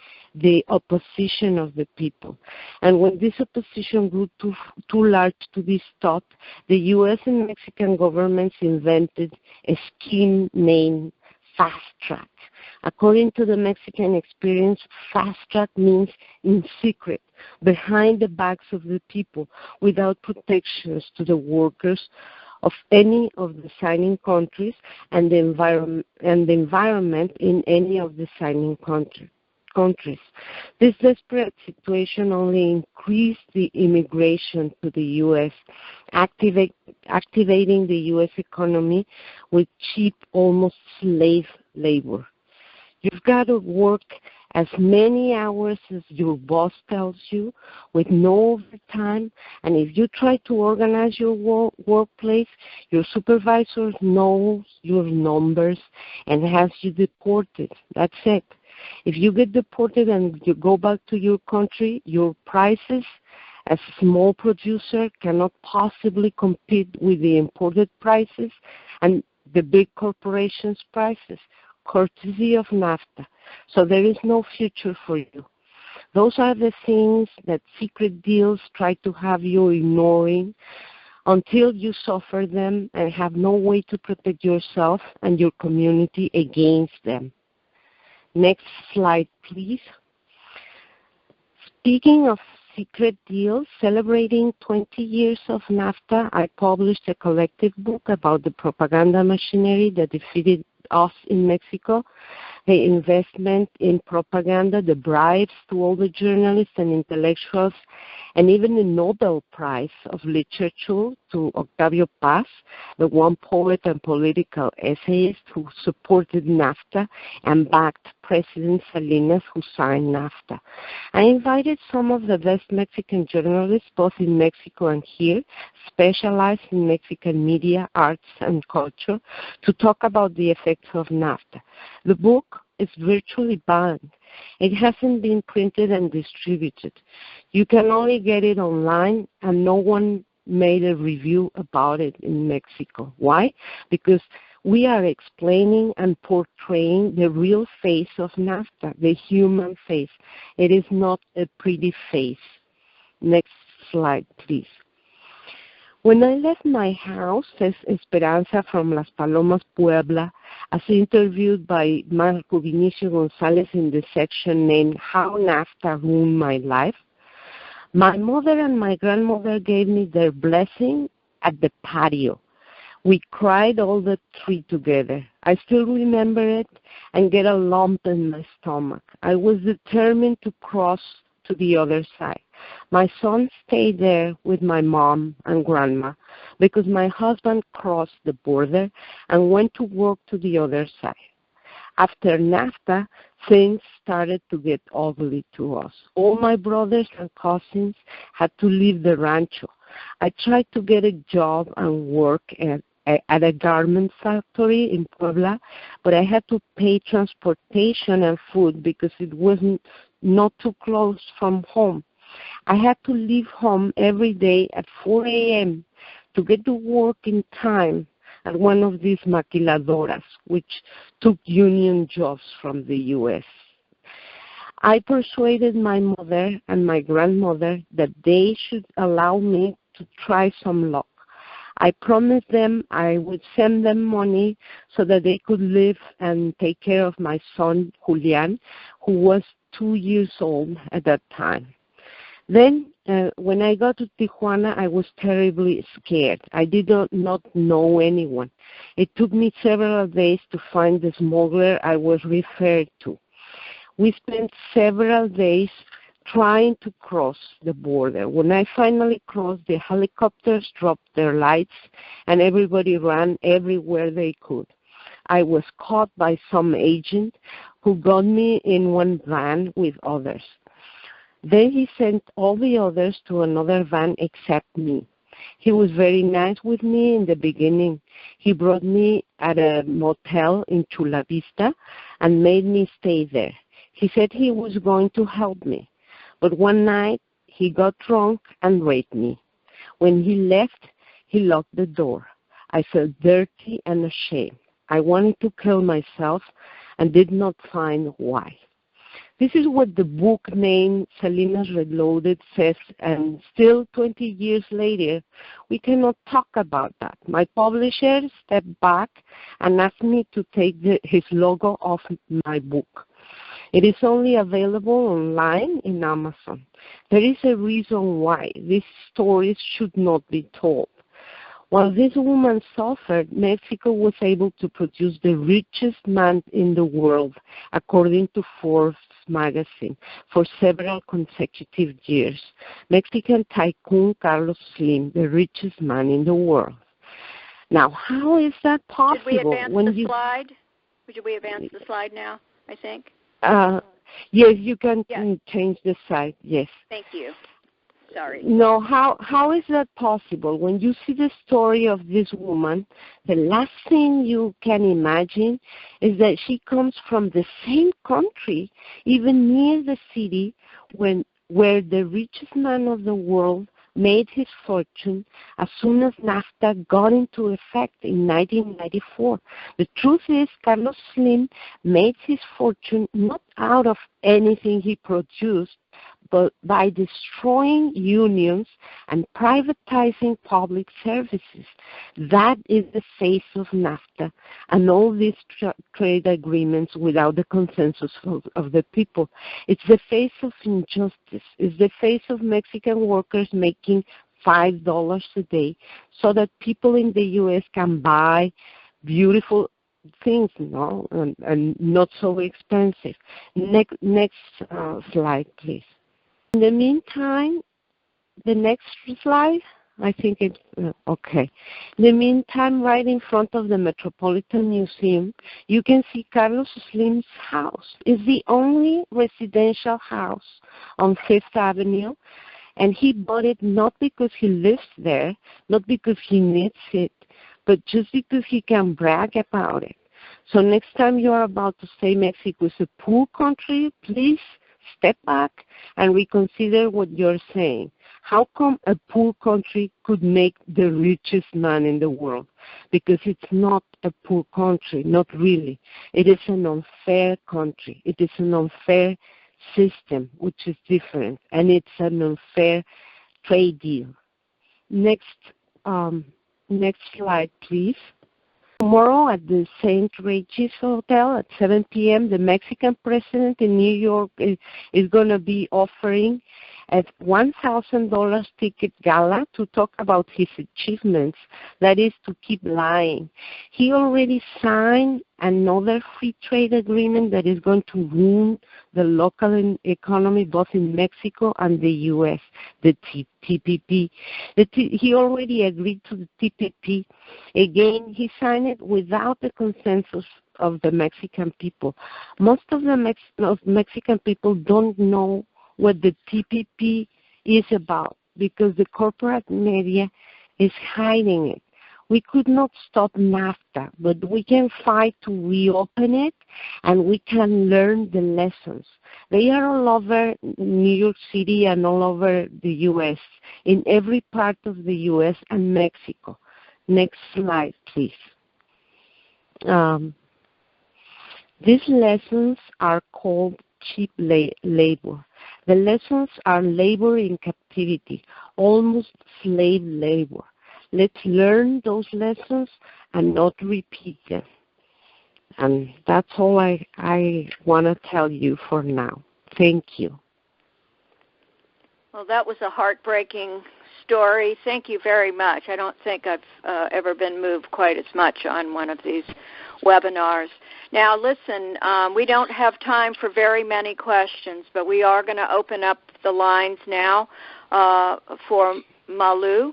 opposition of the people. And when this opposition grew too large to be stopped, the U.S. and Mexican governments invented a scheme named Fast Track. According to the Mexican experience, Fast Track means in secret, behind the backs of the people, without protections to the workers of any of the signing countries and the environment in any of the signing countries. This desperate situation only increased the immigration to the U.S., activating the U.S. economy with cheap, almost slave labor. You've got to work as many hours as your boss tells you, with no overtime, and if you try to organize your workplace, your supervisor knows your numbers and has you deported. That's it. If you get deported and you go back to your country, your prices as a small producer cannot possibly compete with the imported prices and the big corporations' prices. courtesy of NAFTA. So there is no future for you. Those are the things that secret deals try to have you ignoring until you suffer them and have no way to protect yourself and your community against them. Next slide, please. Speaking of secret deals, celebrating 20 years of NAFTA, I published a collective book about the propaganda machinery that defeated us in Mexico, the investment in propaganda, the bribes to all the journalists and intellectuals, and even the Nobel Prize of Literature to Octavio Paz, the one poet and political essayist who supported NAFTA and backed President Salinas, who signed NAFTA. I invited some of the best Mexican journalists, both in Mexico and here, specialized in Mexican media, arts, and culture, to talk about the effects of NAFTA. The book is virtually banned. It hasn't been printed and distributed. You can only get it online, and no one made a review about it in Mexico. Why? Because we are explaining and portraying the real face of NAFTA, the human face. It is not a pretty face. Next slide, please. When I left my house, says Esperanza from Las Palomas, Puebla, as interviewed by Marco Vinicio Gonzalez in the section named How NAFTA Ruined My Life, my mother and my grandmother gave me their blessing at the patio. We cried all the three together. I still remember it and get a lump in my stomach. I was determined to cross to the other side. My son stayed there with my mom and grandma because my husband crossed the border and went to work to the other side. After NAFTA, things started to get ugly to us. All my brothers and cousins had to leave the rancho. I tried to get a job and work at a garment factory in Puebla, but I had to pay transportation and food because it wasn't not too close from home. I had to leave home every day at 4 a.m. to get to work in time at one of these maquiladoras, which took union jobs from the U.S. I persuaded my mother and my grandmother that they should allow me to try some luck. I promised them I would send them money so that they could live and take care of my son, Julian, who was 2 years old at that time. Then, when I got to Tijuana, I was terribly scared. I did not know anyone. It took me several days to find the smuggler I was referred to. We spent several days trying to cross the border. When I finally crossed, the helicopters dropped their lights and everybody ran everywhere they could. I was caught by some agent who got me in one van with others. Then he sent all the others to another van except me. He was very nice with me in the beginning. He brought me at a motel in Chula Vista and made me stay there. He said he was going to help me. But one night, he got drunk and raped me. When he left, he locked the door. I felt dirty and ashamed. I wanted to kill myself and did not find why. This is what the book named Salinas Reloaded says, and still 20 years later, we cannot talk about that. My publisher stepped back and asked me to take his logo off my book. It is only available online in Amazon. There is a reason why these stories should not be told. While this woman suffered, Mexico was able to produce the richest man in the world, according to Forbes magazine, for several consecutive years. Mexican tycoon Carlos Slim, the richest man in the world. Now, how is that possible? Should we advance the slide? Should we advance the slide now, I think? Yes, you can change the slide, yes. Thank you. Sorry. No, how is that possible? When you see the story of this woman, the last thing you can imagine is that she comes from the same country, even near the city, where the richest man of the world made his fortune as soon as NAFTA got into effect in 1994. The truth is, Carlos Slim made his fortune not out of anything he produced, but by destroying unions and privatizing public services. That is the face of NAFTA and all these trade agreements without the consensus of the people. It's the face of injustice. It's the face of Mexican workers making $5 a day so that people in the U.S. can buy beautiful things, and not so expensive. Next slide, please. In the meantime, the next slide, I think it's okay. In the meantime, right in front of the Metropolitan Museum, you can see Carlos Slim's house. It's the only residential house on Fifth Avenue, and he bought it not because he lives there, not because he needs it, but just because he can brag about it. So next time you are about to say Mexico is a poor country, please step back and reconsider what you're saying. How come a poor country could make the richest man in the world? Because it's not a poor country, not really. It is an unfair country. It is an unfair system, which is different, and it's an unfair trade deal. Next slide, please. Tomorrow at the St. Regis Hotel at 7 p.m., the Mexican president in New York is going to be offering a $1,000 ticket gala to talk about his achievements, that is to keep lying. He already signed another free trade agreement that is going to ruin the local economy both in Mexico and the U.S., the TPP. He already agreed to the TPP. Again, he signed it without the consensus of the Mexican people. Most of the Mexican people don't know what the TPP is about because the corporate media is hiding it. We could not stop NAFTA, but we can fight to reopen it, and we can learn the lessons. They are all over New York City and all over the U.S., in every part of the U.S. and Mexico. Next slide, please. These lessons are called cheap labor. The lessons are labor in captivity, almost slave labor. Let's learn those lessons and not repeat them. And that's all I want to tell you for now. Thank you. Well, that was a heartbreaking story. Thank you very much. I don't think I've ever been moved quite as much on one of these webinars. Now, listen, we don't have time for very many questions, but we are going to open up the lines now for Malu.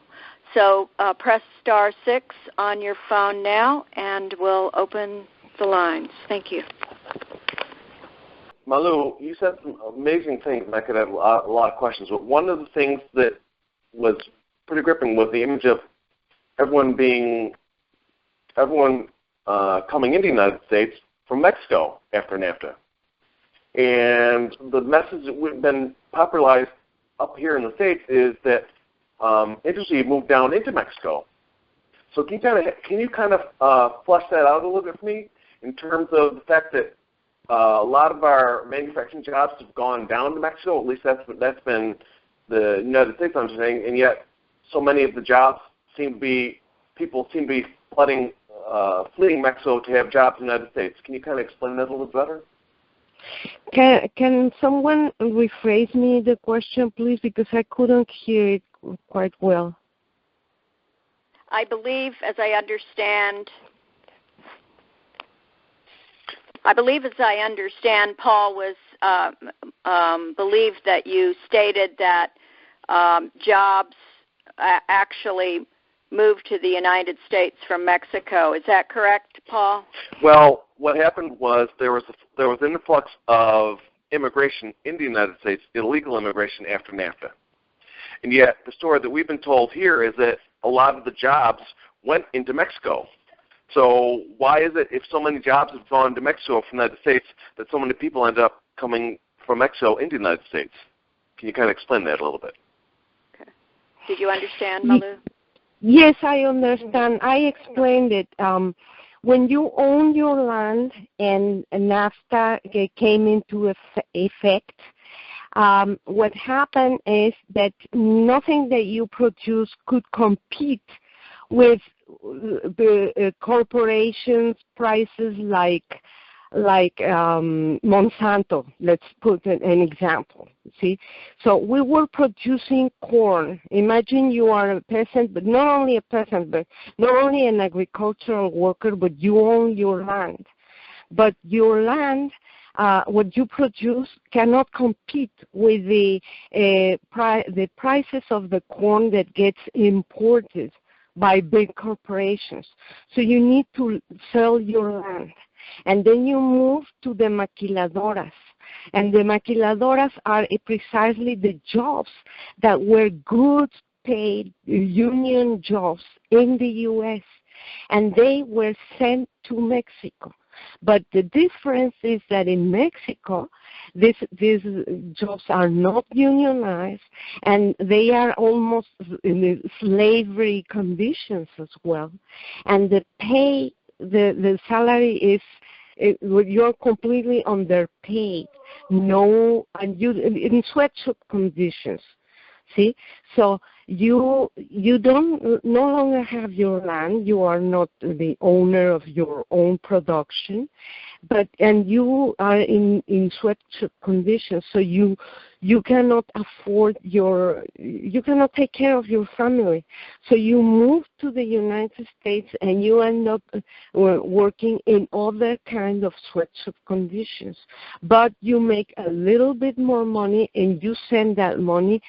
So press *6 on your phone now, and we'll open the lines. Thank you. Malu, you said some amazing things, and I could have a lot of questions. But one of the things that was pretty gripping was the image of everyone coming into the United States from Mexico after NAFTA. And the message that we've been popularized up here in the States is that interestingly, moved down into Mexico. So can you kind of flesh that out a little bit for me in terms of the fact that a lot of our manufacturing jobs have gone down to Mexico? At least that's been the United States understanding, and yet so many of the jobs people seem to be fleeing Mexico to have jobs in the United States. Can you kind of explain that a little bit better? Can someone rephrase me the question, please, because I couldn't hear it quite well. I believe, as I understand, Paul was believed that you stated that jobs actually moved to the United States from Mexico. Is that correct, Paul? Well, what happened was there was an influx of immigration in the United States, illegal immigration after NAFTA. And yet the story that we've been told here is that a lot of the jobs went into Mexico. So why is it, if so many jobs have gone to Mexico from the United States, that so many people end up coming from Mexico into the United States? Can you kind of explain that a little bit? Did you understand, Malu? Yes, I understand. I explained it. When you own your land and NAFTA came into effect, what happened is that nothing that you produce could compete with the corporations' prices like Monsanto. Let's put an example. See, so we were producing corn. Imagine you are a peasant, but not only a peasant, but not only an agricultural worker, but you own your land. But your land, what you produce, cannot compete with the prices of the corn that gets imported by big corporations. So you need to sell your land. And then you move to the maquiladoras. And the maquiladoras are precisely the jobs that were good paid union jobs in the U.S. And they were sent to Mexico. But the difference is that in Mexico, these jobs are not unionized, and they are almost in slavery conditions as well. And the pay, the salary is, you're completely underpaid. No, and you in sweatshop conditions. See, so you don't no longer have your land. You are not the owner of your own production, and you are in sweatshop conditions. So you cannot afford you cannot take care of your family. So you move to the United States and you end up working in other kind of sweatshop conditions. But you make a little bit more money and you send that money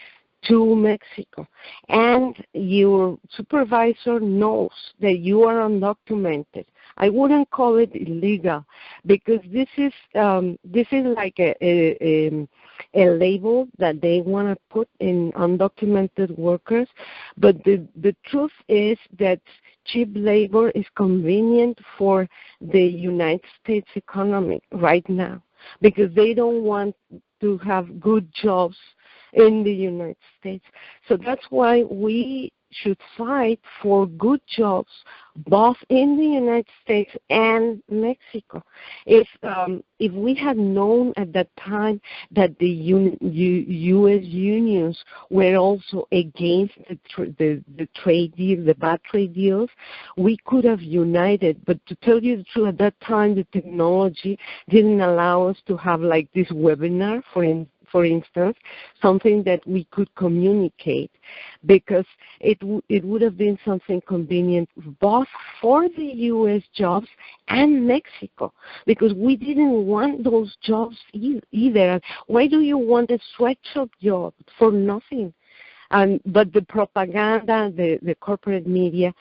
to Mexico, and your supervisor knows that you are undocumented. I wouldn't call it illegal because this is like a label that they want to put in undocumented workers, but the truth is that cheap labor is convenient for the United States economy right now because they don't want to have good jobs in the United States. So that's why we should fight for good jobs both in the United States and Mexico. If we had known at that time that the U.S. unions were also against the trade deal, the bad trade deals, we could have united. But to tell you the truth, at that time the technology didn't allow us to have like this webinar, for instance, something that we could communicate, because it would have been something convenient both for the U.S. jobs and Mexico, because we didn't want those jobs either. Why do you want a sweatshop job for nothing? But the propaganda, the corporate media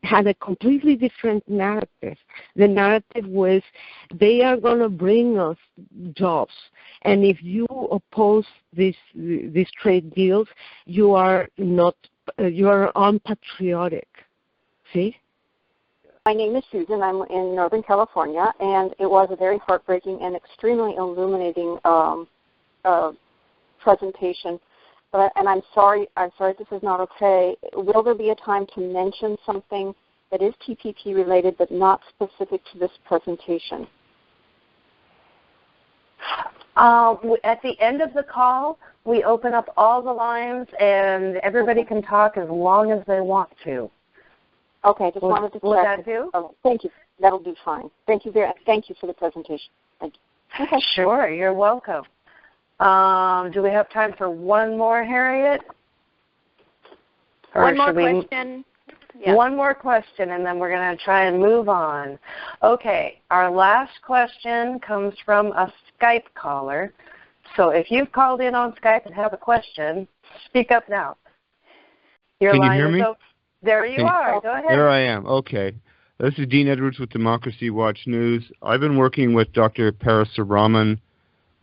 had a completely different narrative. The narrative was they are going to bring us jobs, and if you oppose these trade deals, you are unpatriotic. See? My name is Susan. I'm in Northern California, and it was a very heartbreaking and extremely illuminating presentation. And I'm sorry this is not okay. Will there be a time to mention something that is TPP related but not specific to this presentation? At the end of the call, we open up all the lines and everybody can talk as long as they want to. Okay, just wanted to check. Will that do? Oh, thank you. That'll do fine. Thank you for the presentation. Thank you. Okay. Sure, you're welcome. Do we have time for one more, Harriet? One more question. Yeah. One more question, and then we're going to try and move on. Okay, our last question comes from a Skype caller. So if you've called in on Skype and have a question, speak up now. Can you hear me? There you are. Go ahead. There I am. Okay. This is Dean Edwards with Democracy Watch News. I've been working with Dr. Parasuraman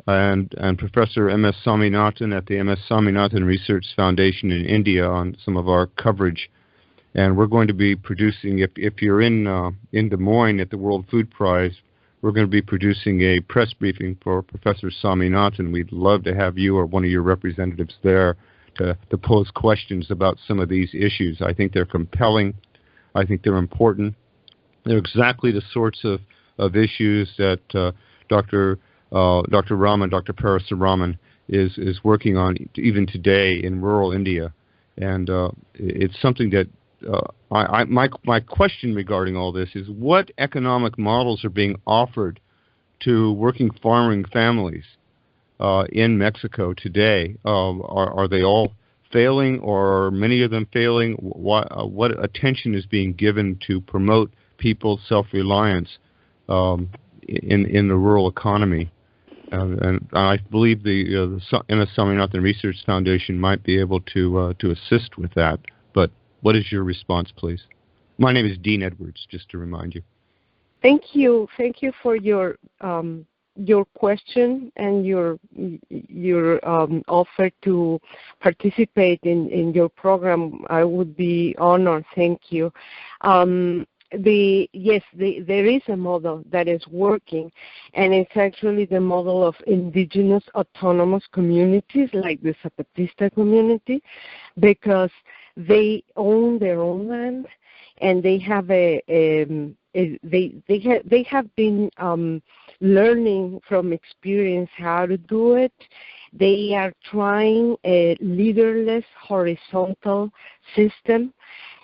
and Professor M.S. Swaminathan at the M.S. Swaminathan Research Foundation in India on some of our coverage. And we're going to be producing, if you're in Des Moines at the World Food Prize, we're going to be producing a press briefing for Professor Swaminathan. We'd love to have you or one of your representatives there pose questions about some of these issues. I think they're compelling. I think they're important. They're exactly the sorts of issues that Dr. Parasuraman is working on even today in rural India, and it's something that my question regarding all this is: what economic models are being offered to working farming families in Mexico today? Are they all failing, or are many of them failing? What attention is being given to promote people's self-reliance in the rural economy? And I believe the MS Salinato Research Foundation might be able to assist with that. But what is your response, please? My name is Dean Edwards, just to remind you. Thank you for your question and your offer to participate in your program. I would be honored. Thank you. There is a model that is working, and it's actually the model of indigenous autonomous communities like the Zapatista community, because they own their own land, and they have they have been learning from experience how to do it. They are trying a leaderless horizontal system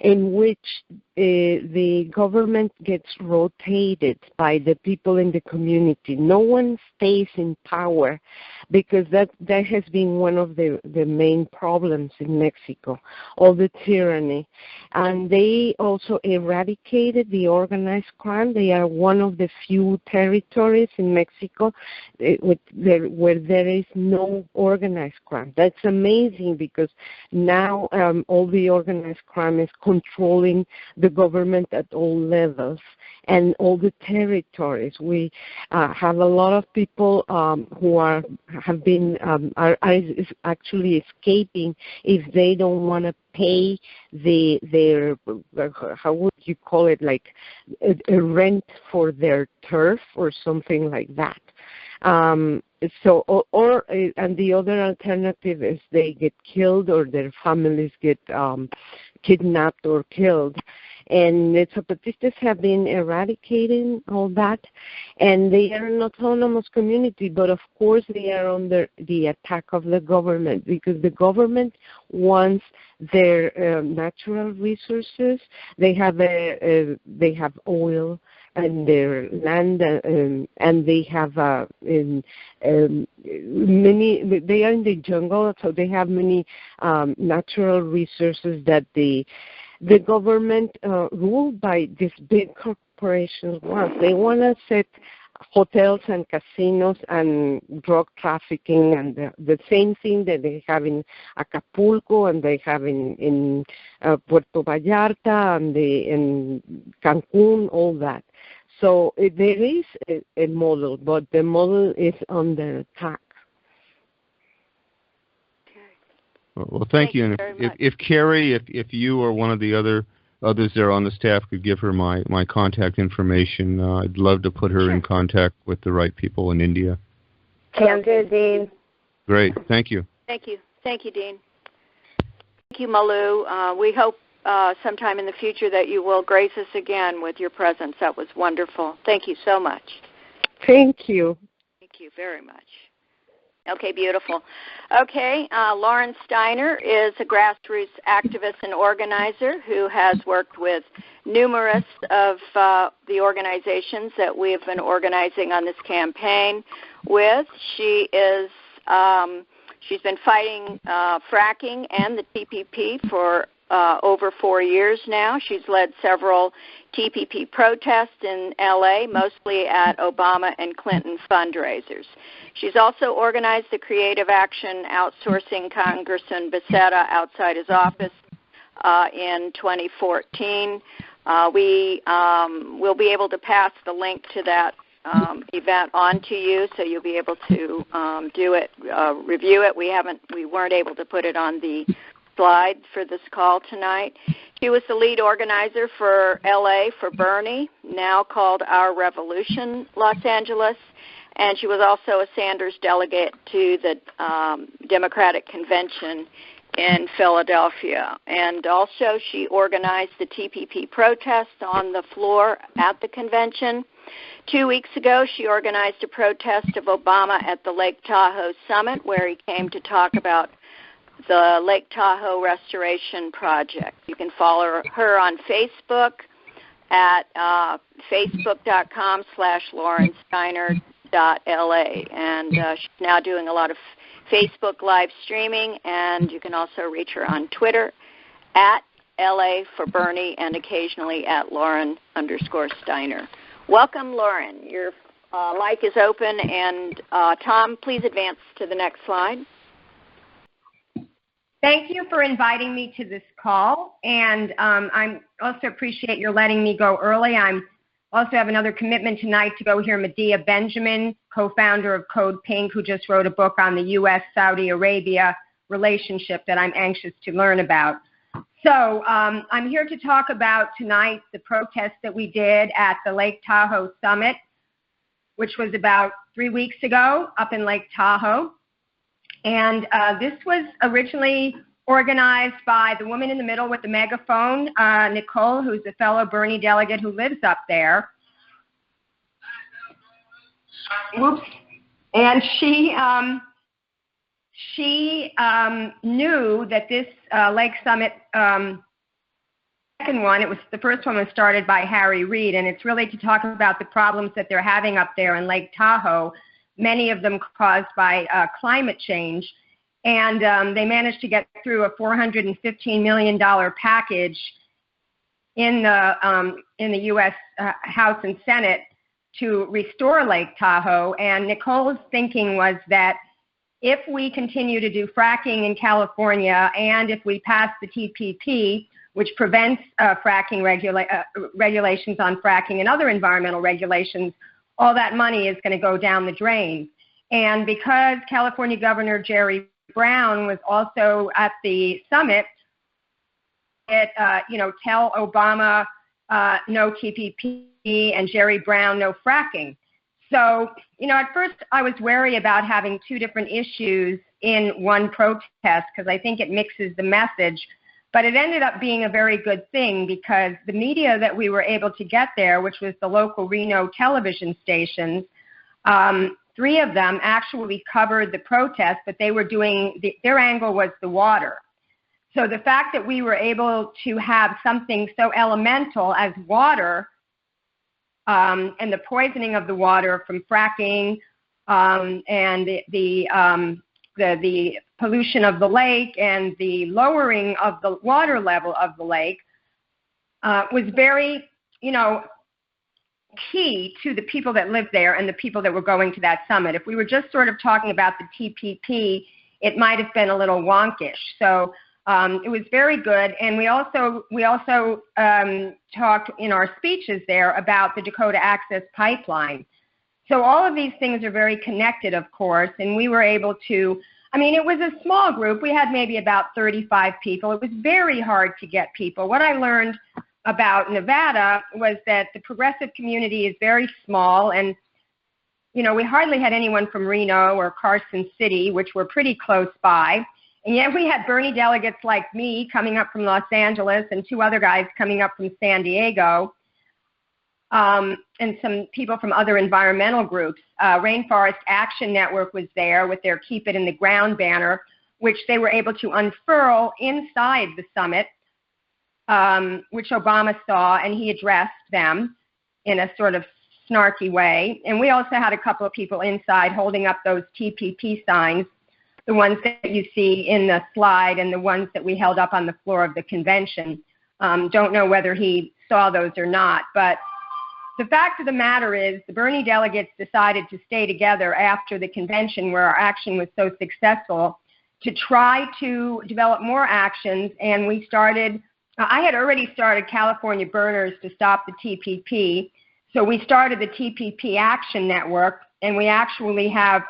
in which the government gets rotated by the people in the community. No one stays in power, because that has been one of the main problems in Mexico, all the tyranny. And they also eradicated the organized crime. They are one of the few territories in Mexico where there is no organized crime. That's amazing, because now all the organized crime is controlling the government at all levels and all the territories. We have a lot of people who are actually escaping if they don't want to pay their how would you call it, like a rent for their turf or something like that. And the other alternative is they get killed, or their families get kidnapped or killed. And the Zapatistas have been eradicating all that, and they are an autonomous community, but of course they are under the attack of the government, because the government wants their natural resources. They have oil and their land, and they have many. They are in the jungle, so they have many natural resources that the government ruled by these big corporations wants. They want to set hotels and casinos and drug trafficking, and the same thing that they have in Acapulco, and they have in Puerto Vallarta and in Cancun, all that. So there is a model, but the model is under attack. Well, thank you. And if Carrie, if you or one of the others there on the staff could give her my contact information, I'd love to put her in contact with the right people in India. Can do, Dean. Great. Thank you. Thank you. Thank you, Dean. Thank you, Malu. We hope sometime in the future that you will grace us again with your presence. That was wonderful. Thank you so much. Thank you. Thank you very much. Okay, beautiful. Okay, Lauren Steiner is a grassroots activist and organizer who has worked with numerous of the organizations that we have been organizing on this campaign with. She's been fighting fracking and the TPP for over 4 years now. She's led several TPP protests in LA, mostly at Obama and Clinton fundraisers. She's also organized the Creative Action Outsourcing Congressman Becerra outside his office in 2014. We will be able to pass the link to that event on to you, so you'll be able to do it, review it. We weren't able to put it on the slide for this call tonight. She was the lead organizer for LA for Bernie, now called Our Revolution Los Angeles, and she was also a Sanders delegate to the Democratic Convention in Philadelphia. And also she organized the TPP protest on the floor at the convention. 2 weeks ago, she organized a protest of Obama at the Lake Tahoe Summit, where he came to talk about the Lake Tahoe Restoration Project. You can follow her on Facebook at facebook.com/laurensteiner.la. And she's now doing a lot of Facebook live streaming, and you can also reach her on Twitter at LA for Bernie and occasionally at Lauren_Steiner. Welcome, Lauren. Your mic is open, and Tom, please advance to the next slide. Thank you for inviting me to this call, and I also appreciate your letting me go early. I also have another commitment tonight to go hear Medea Benjamin, co-founder of Code Pink, who just wrote a book on the U.S.-Saudi Arabia relationship that I'm anxious to learn about. So I'm here to talk about tonight the protest that we did at the Lake Tahoe Summit, which was about 3 weeks ago up in Lake Tahoe. And this was originally organized by the woman in the middle with the megaphone, Nicole, who's a fellow Bernie delegate who lives up there. Whoops. And she knew that this Lake Summit, second one, the first one was started by Harry Reid, and it's really to talk about the problems that they're having up there in Lake Tahoe, many of them caused by climate change. And they managed to get through a $415 million package in the U.S. House and Senate to restore Lake Tahoe. And Nicole's thinking was that if we continue to do fracking in California and if we pass the TPP, which prevents fracking regulations on fracking and other environmental regulations, all that money is going to go down the drain. And because California Governor Jerry Brown was also at the summit, tell Obama no TPP and Jerry Brown no fracking. So, at first I was wary about having two different issues in one protest because I think it mixes the message. But it ended up being a very good thing because the media that we were able to get there, which was the local Reno television stations, 3 of them actually covered the protest, but they were their angle was the water. So the fact that we were able to have something so elemental as water and the poisoning of the water from fracking and the pollution of the lake and the lowering of the water level of the lake was very, key to the people that lived there and the people that were going to that summit. If we were just sort of talking about the TPP, it might have been a little wonkish. So it was very good. And we also talked in our speeches there about the Dakota Access Pipeline. So all of these things are very connected, of course, and we were able to, it was a small group. We had maybe about 35 people. It was very hard to get people. What I learned about Nevada was that the progressive community is very small, and we hardly had anyone from Reno or Carson City, which were pretty close by, and yet we had Bernie delegates like me coming up from Los Angeles and 2 other guys coming up from San Diego, and some people from other environmental groups. Rainforest Action Network was there with their Keep It in the Ground banner, which they were able to unfurl inside the summit, which Obama saw, and he addressed them in a sort of snarky way. And we also had a couple of people inside holding up those TPP signs, the ones that you see in the slide and the ones that we held up on the floor of the convention. Don't know whether he saw those or not, but the fact of the matter is the Bernie delegates decided to stay together after the convention where our action was so successful to try to develop more actions, and we started I had already started California Burners to stop the TPP, so we started the TPP Action Network, and we actually have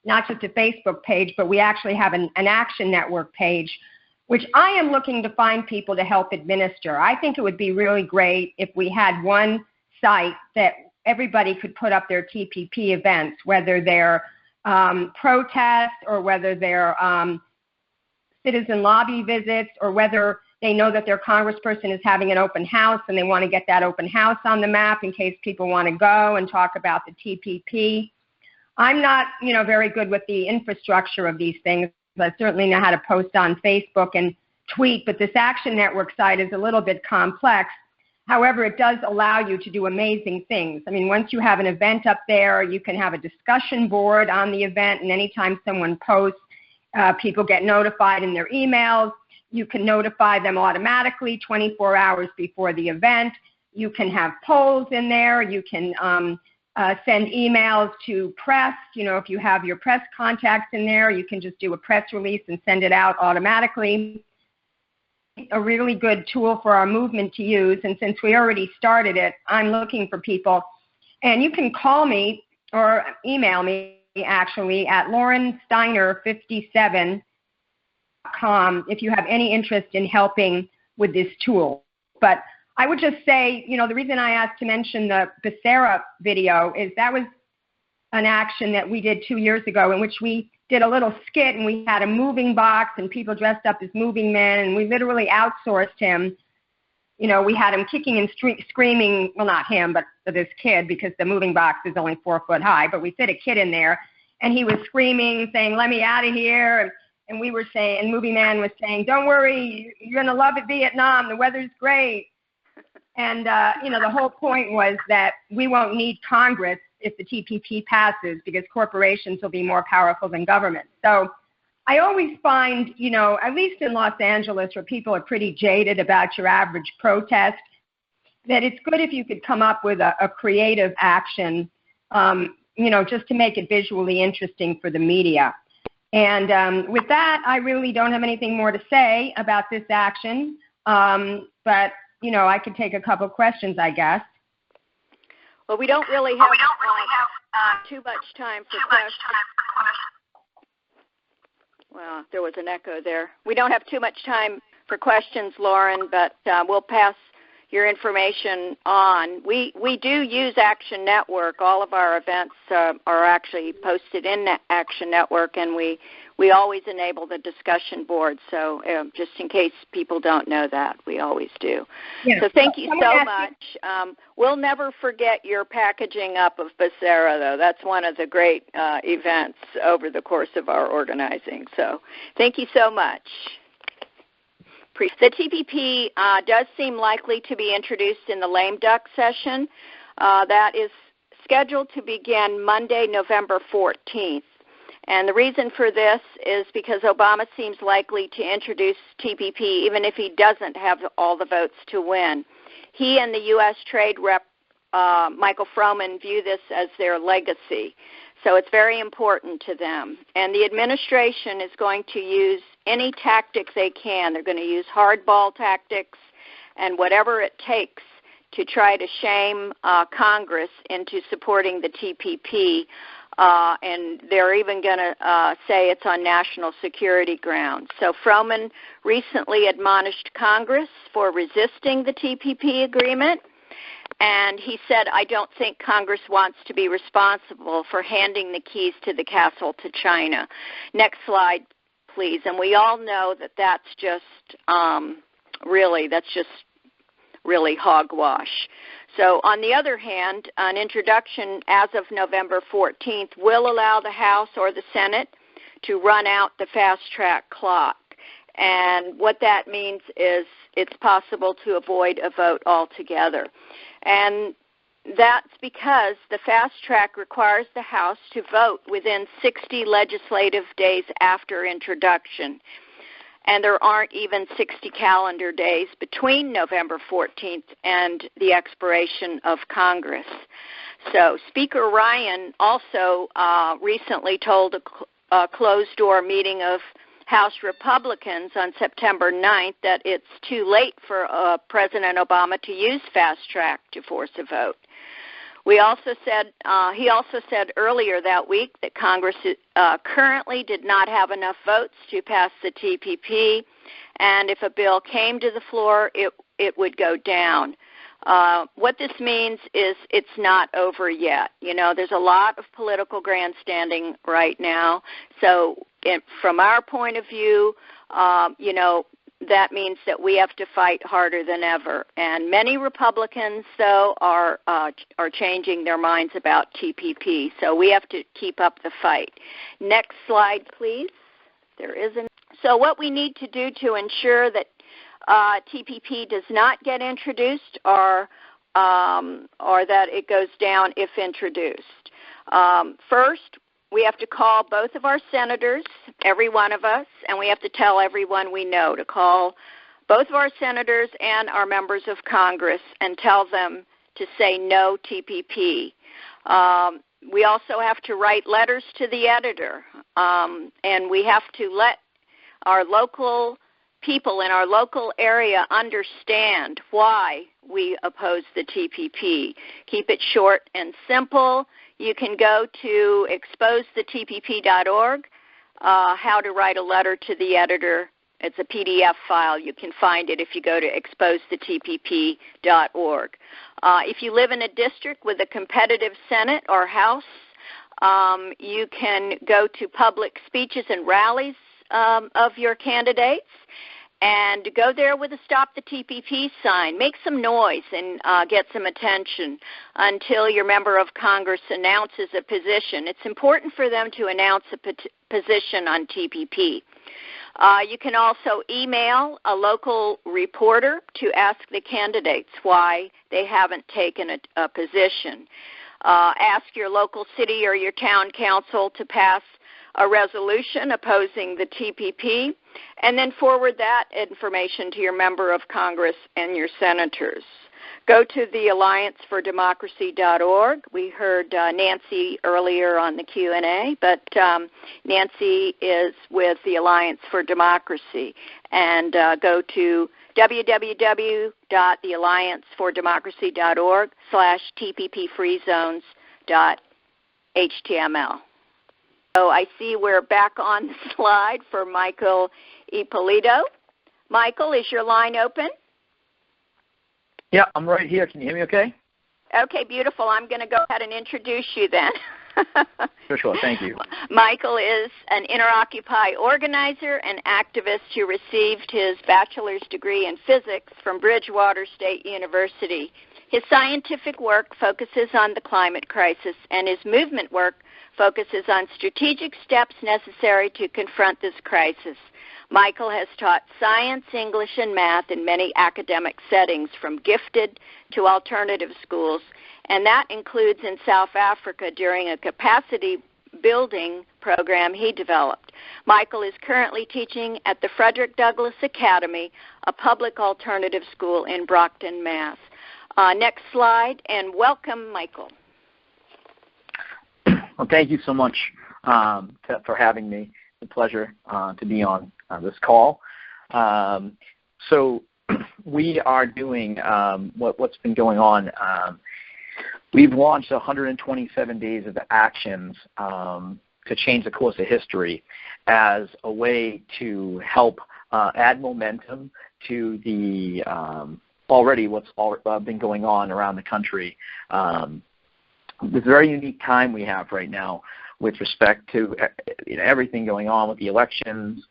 not just a Facebook page, but we actually have an Action Network page, which I am looking to find people to help administer. I think it would be really great if we had one site that everybody could put up their TPP events, whether they're protests or whether they're citizen lobby visits, or whether they know that their congressperson is having an open house and they want to get that open house on the map in case people want to go and talk about the TPP. I'm not, very good with the infrastructure of these things. I certainly know how to post on Facebook and tweet, but this Action Network site is a little bit complex. However, it does allow you to do amazing things. I mean, once you have an event up there, you can have a discussion board on the event, and anytime someone posts, people get notified in their emails. You can notify them automatically 24 hours before the event. You can have polls in there. You can send emails to press. If you have your press contacts in there, you can just do a press release and send it out automatically. A really good tool for our movement to use, and since we already started it, I'm looking for people. And you can call me or email me, actually, at laurensteiner57.com if you have any interest in helping with this tool. But I would just say, the reason I asked to mention the Becerra video is that was an action that we did 2 years ago in which we did a little skit, and we had a moving box and people dressed up as moving men, and we literally outsourced him. We had him kicking and screaming, well, not him, but this kid, because the moving box is only 4 foot high, but we fit a kid in there, and he was screaming, saying, "Let me out of here," and we were saying, and Movie Man was saying, "Don't worry, you're going to love it, Vietnam, the weather's great." And, the whole point was that we won't need Congress if the TPP passes, because corporations will be more powerful than government. So I always find, at least in Los Angeles, where people are pretty jaded about your average protest, that it's good if you could come up with a creative action, just to make it visually interesting for the media. And with that, I really don't have anything more to say about this action, but, I could take a couple questions, I guess. Well, we don't really have too much time for questions. Well, there was an echo there. We don't have too much time for questions, Lauren, but we'll pass your information on. We do use Action Network. All of our events are actually posted in Action Network, and we always enable the discussion board. So just in case people don't know that, we always do. Yeah. So thank you so much. We'll never forget your packaging up of Becerra, though. That's one of the great events over the course of our organizing. So thank you so much. The TPP does seem likely to be introduced in the lame duck session. That is scheduled to begin Monday, November 14th. And the reason for this is because Obama seems likely to introduce TPP even if he doesn't have all the votes to win. He and the U.S. Trade Rep Michael Froman view this as their legacy. So it's very important to them. And the administration is going to use any tactic they can. They're going to use hardball tactics and whatever it takes to try to shame Congress into supporting the TPP. And they're even going to say it's on national security grounds. So Froman recently admonished Congress for resisting the TPP agreement. And he said, "I don't think Congress wants to be responsible for handing the keys to the castle to China." Next slide, please. And we all know that that's just really hogwash. So on the other hand, an introduction as of November 14th will allow the House or the Senate to run out the fast-track clock. And what that means is it's possible to avoid a vote altogether. And that's because the fast track requires the House to vote within 60 legislative days after introduction. And there aren't even 60 calendar days between November 14th and the expiration of Congress. So Speaker Ryan also recently told a closed-door meeting of House Republicans on September 9th that it's too late for President Obama to use fast track to force a vote. He also said earlier that week that Congress currently did not have enough votes to pass the TPP, and if a bill came to the floor, it would go down. What this means is it's not over yet. There's a lot of political grandstanding right now. So from our point of view, that means that we have to fight harder than ever. And many Republicans, though, are changing their minds about TPP. So we have to keep up the fight. Next slide, please. There isn't. So what we need to do to ensure that TPP does not get introduced or that it goes down if introduced. First, we have to call both of our senators, every one of us, and we have to tell everyone we know to call both of our senators and our members of Congress and tell them to say no TPP. We also have to write letters to the editor, and we have to let our local people in our local area understand why we oppose the TPP. Keep it short and simple. You can go to exposethetpp.org, how to write a letter to the editor. It's a PDF file. You can find it if you go to exposethetpp.org. If you live in a district with a competitive Senate or House, you can go to public speeches and rallies of your candidates and go there with a Stop the TPP sign. Make some noise and get some attention until your member of Congress announces a position. It's important for them to announce a position on TPP. You can also email a local reporter to ask the candidates why they haven't taken a position. Ask your local city or your town council to pass a resolution opposing the TPP, and then forward that information to your member of Congress and your senators. Go to the alliancefordemocracy.org. We heard Nancy earlier on the Q&A, but Nancy is with the Alliance for Democracy. And go to www.thealliancefordemocracy.org/tppfreezones.html. So I see we're back on the slide for Michael Ippolito. Michael, is your line open? Yeah, I'm right here. Can you hear me okay? Okay, beautiful. I'm going to go ahead and introduce you then. Sure. Thank you. Michael is an Inter-Occupy organizer and activist who received his bachelor's degree in physics from Bridgewater State University. His scientific work focuses on the climate crisis, and his movement work focuses on strategic steps necessary to confront this crisis. Michael has taught science, English, and math in many academic settings, from gifted to alternative schools, and that includes in South Africa during a capacity building program he developed. Michael is currently teaching at the Frederick Douglass Academy, a public alternative school in Brockton, Mass. Next slide, and welcome, Michael. Well, thank you so much for having me. It's a pleasure to be on this call. So we are doing what's been going on. We've launched 127 days of actions to change the course of history as a way to help add momentum to the what's been going on around the country. This very unique time we have right now with respect to everything going on with the elections,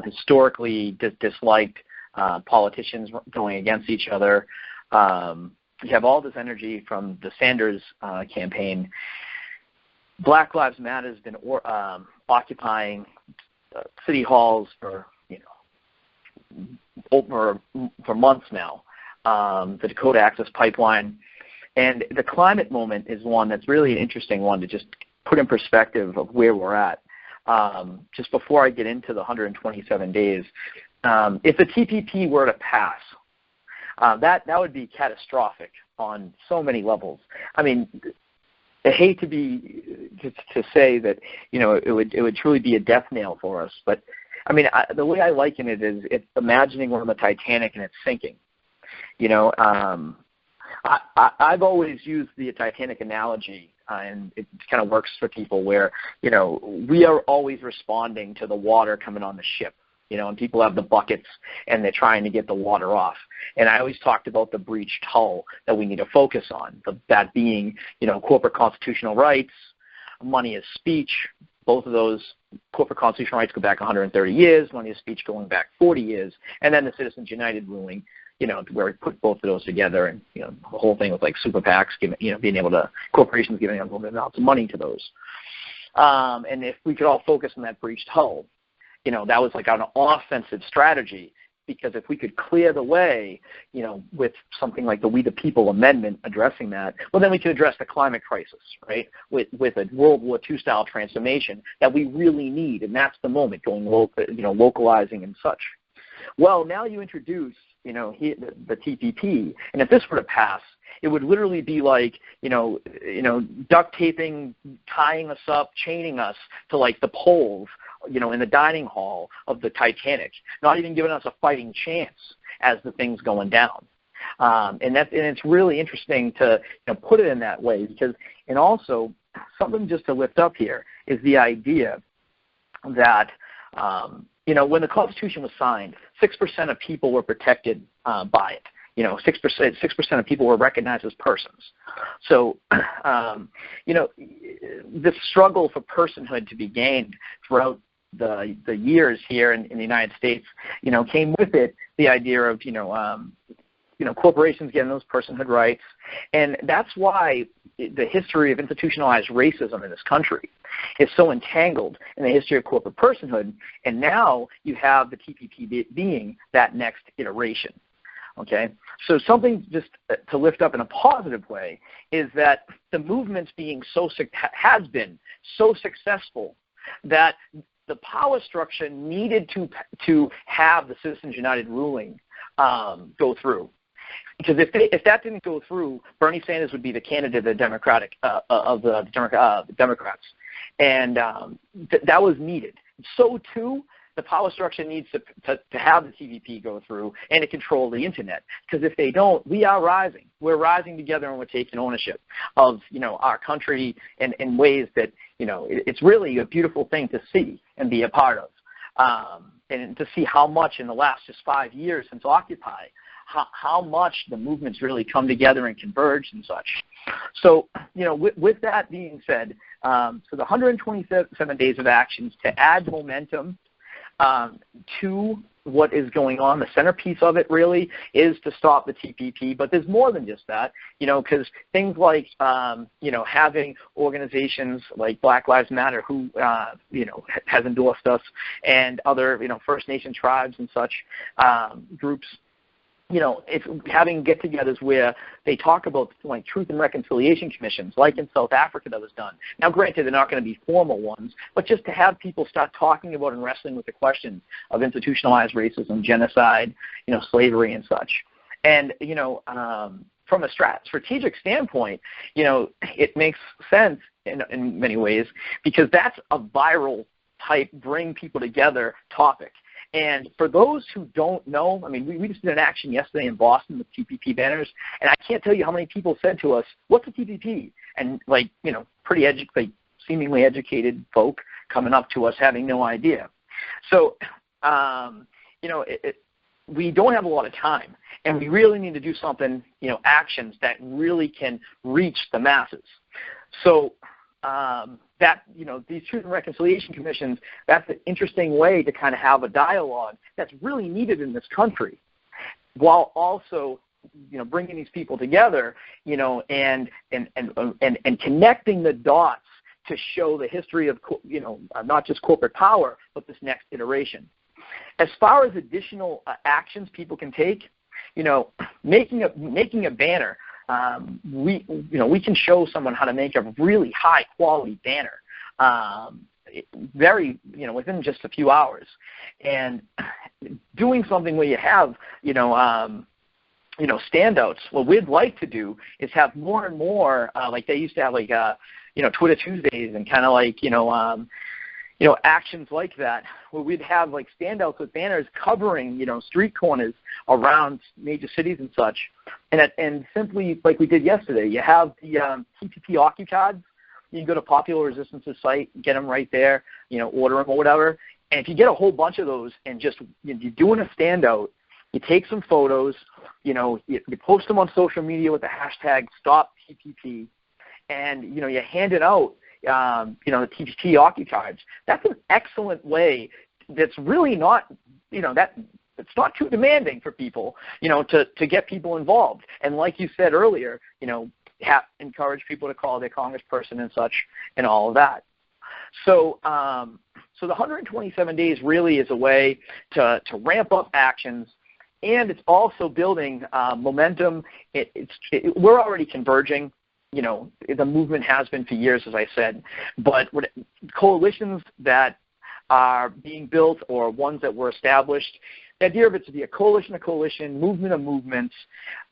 historically disliked politicians going against each other. You have all this energy from the Sanders campaign. Black Lives Matter has been occupying city halls for months now. The Dakota Access Pipeline. And the climate moment is one that's really an interesting one to just put in perspective of where we're at. Just before I get into the 127 days, if the TPP were to pass, that would be catastrophic on so many levels. I mean, I hate to say that it would truly be a death knell for us, but I mean the way I liken it is it's imagining we're on the Titanic and it's sinking. I've always used the Titanic analogy, and it kind of works for people where, we are always responding to the water coming on the ship, and people have the buckets and they're trying to get the water off. And I always talked about the breached hull that we need to focus on, that being, corporate constitutional rights, money is speech, both of those corporate constitutional rights go back 130 years, money of speech going back 40 years, and then the Citizens United ruling, where we put both of those together, and the whole thing with like super PACs, being able to, corporations giving unlimited amounts of money to those. And if we could all focus on that breached hull, that was like an offensive strategy, because if we could clear the way, with something like the We the People Amendment addressing that, well, then we could address the climate crisis, right, with a World War II style transformation that we really need, and that's the moment, going localizing and such. Well, now you introduce, the TPP, and if this were to pass, it would literally be like, duct taping, tying us up, chaining us to like the poles, in the dining hall of the Titanic, not even giving us a fighting chance as the thing's going down. And it's really interesting to put it in that way, because, and also something just to lift up here is the idea that, when the Constitution was signed, 6% of people were protected by it. 6% of people were recognized as persons. So, the struggle for personhood to be gained throughout the years here in the United States, came with it the idea of, corporations getting those personhood rights. And that's why the history of institutionalized racism in this country is so entangled in the history of corporate personhood. And now you have the TPP being that next iteration. Okay, so something just to lift up in a positive way is that the movement's has been so successful that the power structure needed to have the Citizens United ruling go through. Because if that didn't go through, Bernie Sanders would be the candidate of the Democrats, and that was needed. So too, the power structure needs to have the TPP go through and to control the internet. Because if they don't, we are rising. We're rising together, and we're taking ownership of our country in ways that it's really a beautiful thing to see and be a part of, and to see how much in the last just 5 years since Occupy, how much the movement's really come together and converged and such. So, with that being said, so the 127 days of actions to add momentum to what is going on, the centerpiece of it really is to stop the TPP, but there's more than just that, because things like, having organizations like Black Lives Matter, who, has endorsed us, and other, First Nation tribes and such groups, it's having get-togethers where they talk about like truth and reconciliation commissions, like in South Africa that was done. Now, granted, they're not going to be formal ones, but just to have people start talking about and wrestling with the questions of institutionalized racism, genocide, slavery and such. And, from a strategic standpoint, it makes sense in many ways, because that's a viral type, bring people together topic. And for those who don't know, I mean, we just did an action yesterday in Boston with TPP banners, and I can't tell you how many people said to us, "What's a TPP?" And pretty seemingly educated folk coming up to us having no idea. So, we don't have a lot of time, and we really need to do something, actions that really can reach the masses. So, that, these Truth and Reconciliation Commissions, that's an interesting way to kind of have a dialogue that's really needed in this country, while also, bringing these people together, and connecting the dots to show the history of, not just corporate power, but this next iteration. As far as additional actions people can take, making a banner. We can show someone how to make a really high quality banner, within just a few hours, and doing something where you have, standouts. What we'd like to do is have more and more, like they used to have, like, Twitter Tuesdays and kind of like, actions like that, where we'd have like standouts with banners covering, street corners around major cities and such. And simply like we did yesterday, you have the TPP Occu cards. You can go to Popular Resistance's site, get them right there, order them or whatever. And if you get a whole bunch of those and just you're doing a standout, you take some photos, you post them on social media with the hashtag StopTPP, and you hand it out. the TPP occupies. That's an excellent way. That's really not, that it's not too demanding for people, to get people involved. And like you said earlier, encourage people to call their congressperson and such, and all of that. So, so the 127 days really is a way to ramp up actions, and it's also building momentum. We're already converging. The movement has been for years, as I said, but coalitions that are being built or ones that were established, the idea of it to be a coalition of coalition, movement of movements,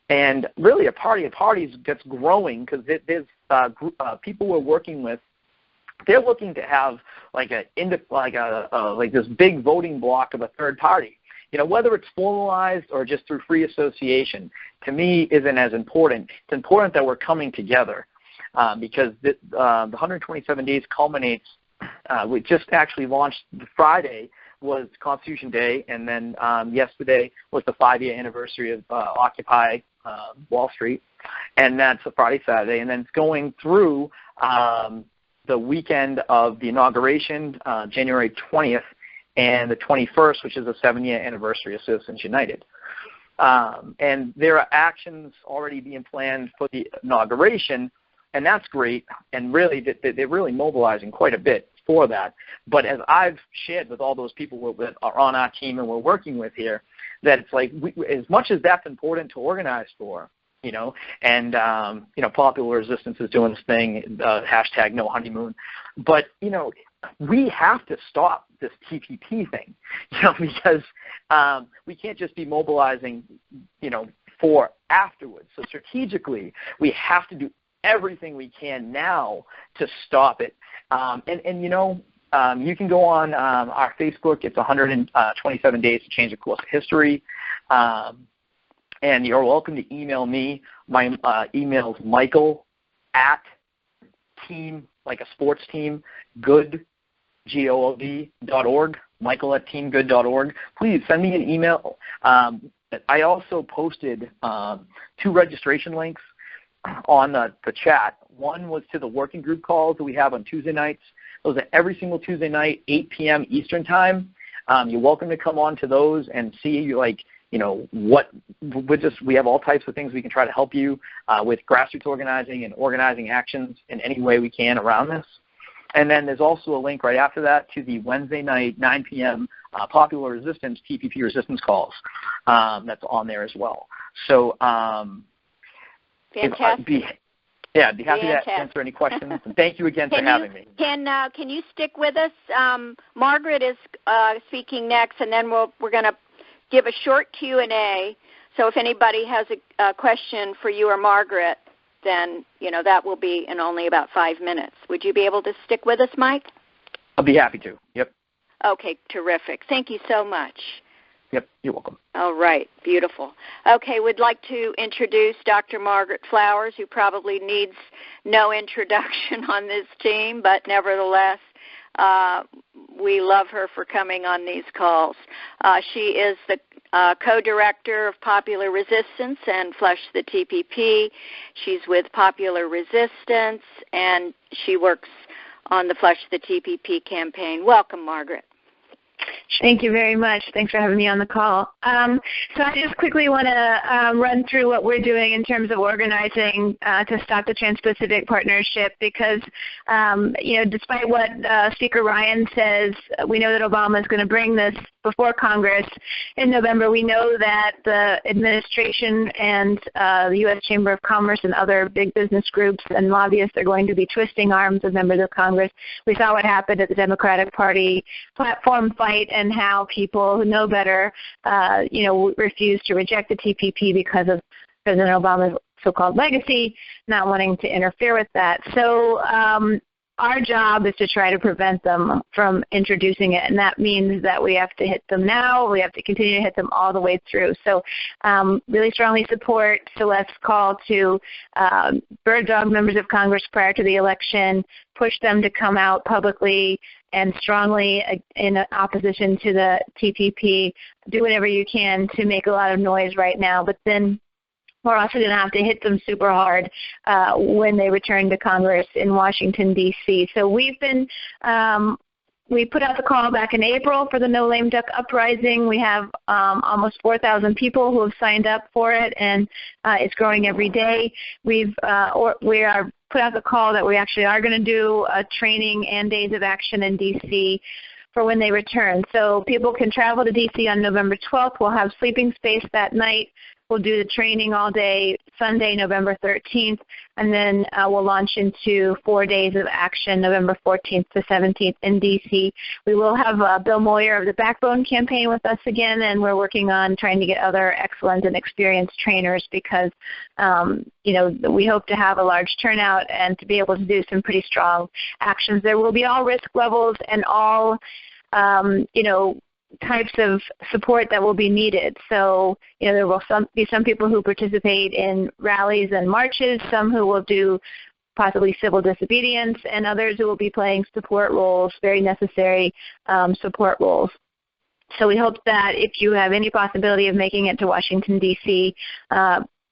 and really a party of parties that's growing, because there's people we're working with. They're looking to have like this big voting block of a third party. Whether it's formalized or just through free association, to me isn't as important. It's important that we're coming together, because the 127 days culminates. We just actually launched Friday was Constitution Day, and then yesterday was the 5-year anniversary of Occupy Wall Street, and that's a Friday, Saturday, and then it's going through the weekend of the inauguration, January 20th, and the 21st, which is the 7-year anniversary of Citizens United. And there are actions already being planned for the inauguration, and that's great, and really they're really mobilizing quite a bit for that. But as I've shared with all those people that are on our team and we're working with here, that it's like as much as that's important to organize for, and popular resistance is doing this thing, hashtag no honeymoon, but we have to stop this TPP thing, because we can't just be mobilizing, for afterwards. So strategically, we have to do everything we can now to stop it. You can go on our Facebook. It's 127 days to change the course of history. And you're welcome to email me. My email is michael@team, like a sports team, good, GOLD.org, michael@teamgood.org. Please send me an email. I also posted 2 registration links on the chat. One was to the working group calls that we have on Tuesday nights. Those are every single Tuesday night, 8 p.m. Eastern time. You're welcome to come on to those and see, we have all types of things we can try to help you with grassroots organizing and organizing actions in any way we can around this. And then there's also a link right after that to the Wednesday night, 9 p.m. Popular Resistance, TPP resistance calls. That's on there as well. So fantastic. I'd be happy to answer any questions. And thank you again for having me. Can you stick with us? Margaret is speaking next, and then we're going to give a short Q&A. So if anybody has a question for you or Margaret, then that will be in only about 5 minutes. Would you be able to stick with us, Mike? I'll be happy to. Yep. Okay, terrific. Thank you so much. Yep, you're welcome. All right, beautiful. Okay, we'd like to introduce Dr. Margaret Flowers, who probably needs no introduction on this team, but nevertheless, we love her for coming on these calls. She is the co-director of Popular Resistance and Flush the TPP. She's with Popular Resistance, and she works on the Flush the TPP campaign. Welcome, Margaret. Thank you very much. Thanks for having me on the call. So I just quickly want to run through what we're doing in terms of organizing to stop the Trans-Pacific Partnership, because, despite what Speaker Ryan says, we know that Obama is going to bring this before Congress in November. We know that the administration and the U.S. Chamber of Commerce and other big business groups and lobbyists are going to be twisting arms with members of Congress. We saw what happened at the Democratic Party platform fight, and how people who know better, refused to reject the TPP because of President Obama's so-called legacy, not wanting to interfere with that. So our job is to try to prevent them from introducing it, and that means that we have to hit them now. We have to continue to hit them all the way through. So really strongly support Celeste's call to bird dog members of Congress prior to the election, push them to come out publicly and strongly in opposition to the TPP. Do whatever you can to make a lot of noise right now, but then we're also going to have to hit them super hard when they return to Congress in Washington, D.C. So we've been we put out the call back in April for the No Lame Duck Uprising. We have almost 4,000 people who have signed up for it, and it's growing every day. We are put out the call that we actually are going to do a training and days of action in D.C. for when they return. So people can travel to D.C. on November 12th. We'll have sleeping space that night. We'll do the training all day Sunday, November 13th, and then we'll launch into 4 days of action, November 14th to 17th in D.C. We will have Bill Moyer of the Backbone campaign with us again, and we're working on trying to get other excellent and experienced trainers because, we hope to have a large turnout and to be able to do some pretty strong actions. There will be all risk levels and all, types of support that will be needed. So, there will be some people who participate in rallies and marches, some who will do possibly civil disobedience, and others who will be playing support roles, very necessary support roles. So we hope that if you have any possibility of making it to Washington, D.C.,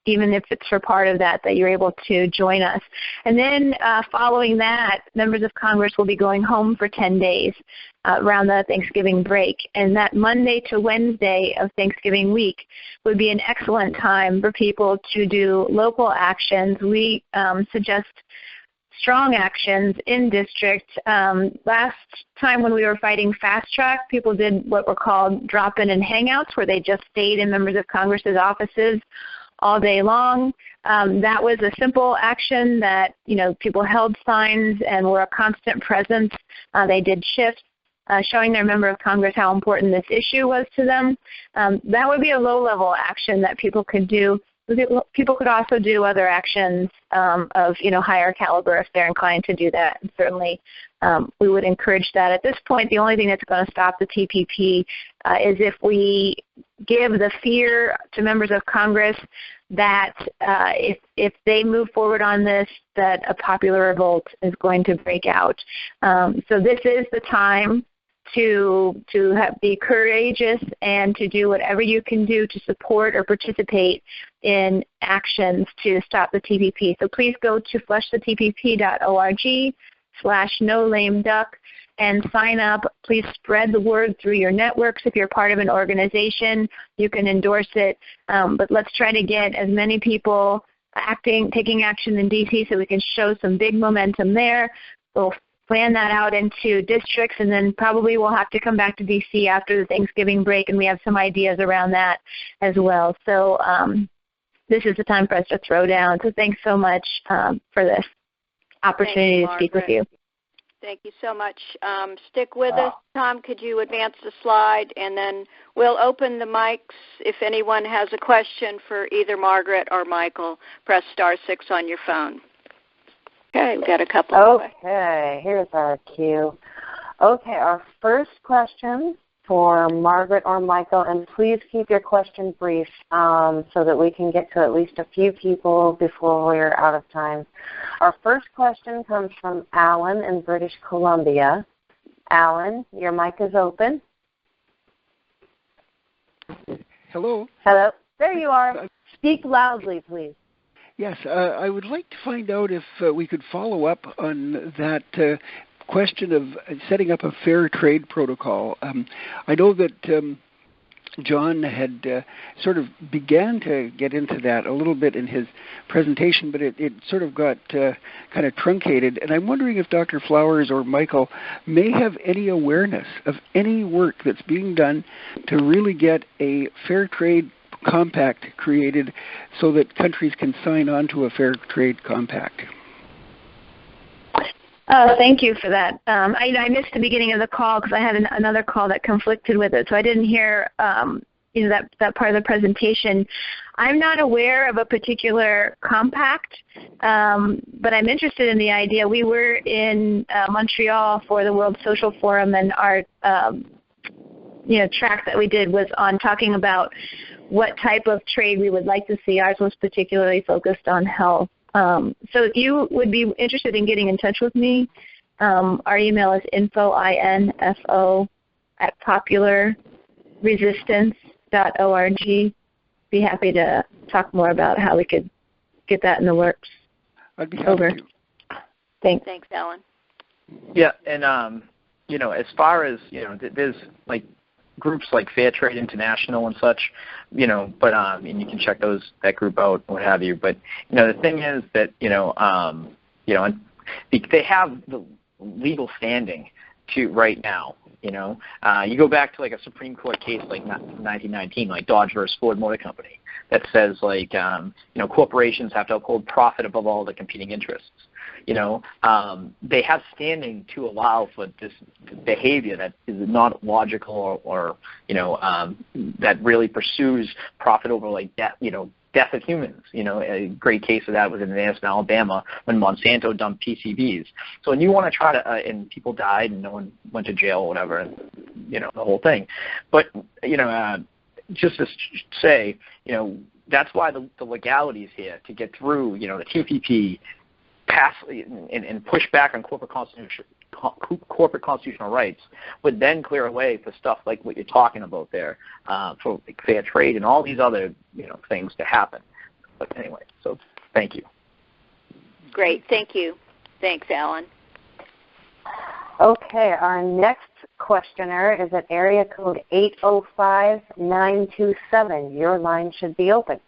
even if it's for part of that you're able to join us. And then following that, members of Congress will be going home for 10 days around the Thanksgiving break. And that Monday to Wednesday of Thanksgiving week would be an excellent time for people to do local actions. We suggest strong actions in district. Last time when we were fighting fast track, people did what were called drop-in and hangouts, where they just stayed in members of Congress's offices all day long. That was a simple action that, people held signs and were a constant presence. They did shifts, showing their member of Congress how important this issue was to them. That would be a low-level action that people could do. People could also do other actions of, higher caliber if they're inclined to do that. And certainly we would encourage that. At this point, the only thing that's going to stop the TPP is if we give the fear to members of Congress that if they move forward on this, that a popular revolt is going to break out. So this is the time to be courageous and to do whatever you can do to support or participate in actions to stop the TPP. So please go to flushtetpp.org/nolameduck and sign up. Please spread the word through your networks. If you're part of an organization, you can endorse it. But let's try to get as many people taking action in D.C. so we can show some big momentum there. We'll plan that out into districts, and then probably we'll have to come back to D.C. after the Thanksgiving break, and we have some ideas around that as well. So this is the time for us to throw down. So thanks so much for this opportunity to speak with you. Thank you so much. Stick with us. Tom, could you advance the slide, and then we'll open the mics. If anyone has a question for either Margaret or Michael, press *6 on your phone. Okay, we've got a couple. Okay, here's our cue. Okay, our first question for Margaret or Michael, and please keep your question brief so that we can get to at least a few people before we're out of time. Our first question comes from Alan in British Columbia. Alan, your mic is open. Hello. Hello. There you are. Speak loudly, please. Yes, I would like to find out if we could follow up on that question of setting up a fair trade protocol. I know that John had sort of began to get into that a little bit in his presentation, but it sort of got kind of truncated. And I'm wondering if Dr. Flowers or Michael may have any awareness of any work that's being done to really get a fair trade compact created so that countries can sign on to a fair trade compact. Thank you for that. I missed the beginning of the call because I had another call that conflicted with it, so I didn't hear that part of the presentation. I'm not aware of a particular compact, but I'm interested in the idea. We were in Montreal for the World Social Forum, and our track that we did was on talking about what type of trade we would like to see. Ours was particularly focused on health. So if you would be interested in getting in touch with me, our email is info@popularresistance.org. be happy to talk more about how we could get that in the works. I'd be happy to. Thanks. Thanks, Alan. Yeah, and as far as there's like groups like Fair Trade International and such, but and you can check that group out, what have you. But the thing is that they have the legal standing to right now. You go back to like a Supreme Court case like 1919, like Dodge versus Ford Motor Company, that says like corporations have to uphold profit above all the competing interests. They have standing to allow for this behavior that is not logical or that really pursues profit over like death of humans. A great case of that was in Alabama when Monsanto dumped PCBs. So when you want to try to, and people died and no one went to jail or whatever, and, the whole thing. But, just to say, that's why the legalities here to get through, the TPP, pass and push back on corporate constitutional rights would then clear a way for stuff like what you're talking about there, for like fair trade and all these other things to happen. But anyway, so thank you. Great, thank you. Thanks, Alan. Okay, our next questioner is at area code 805-927. Your line should be open.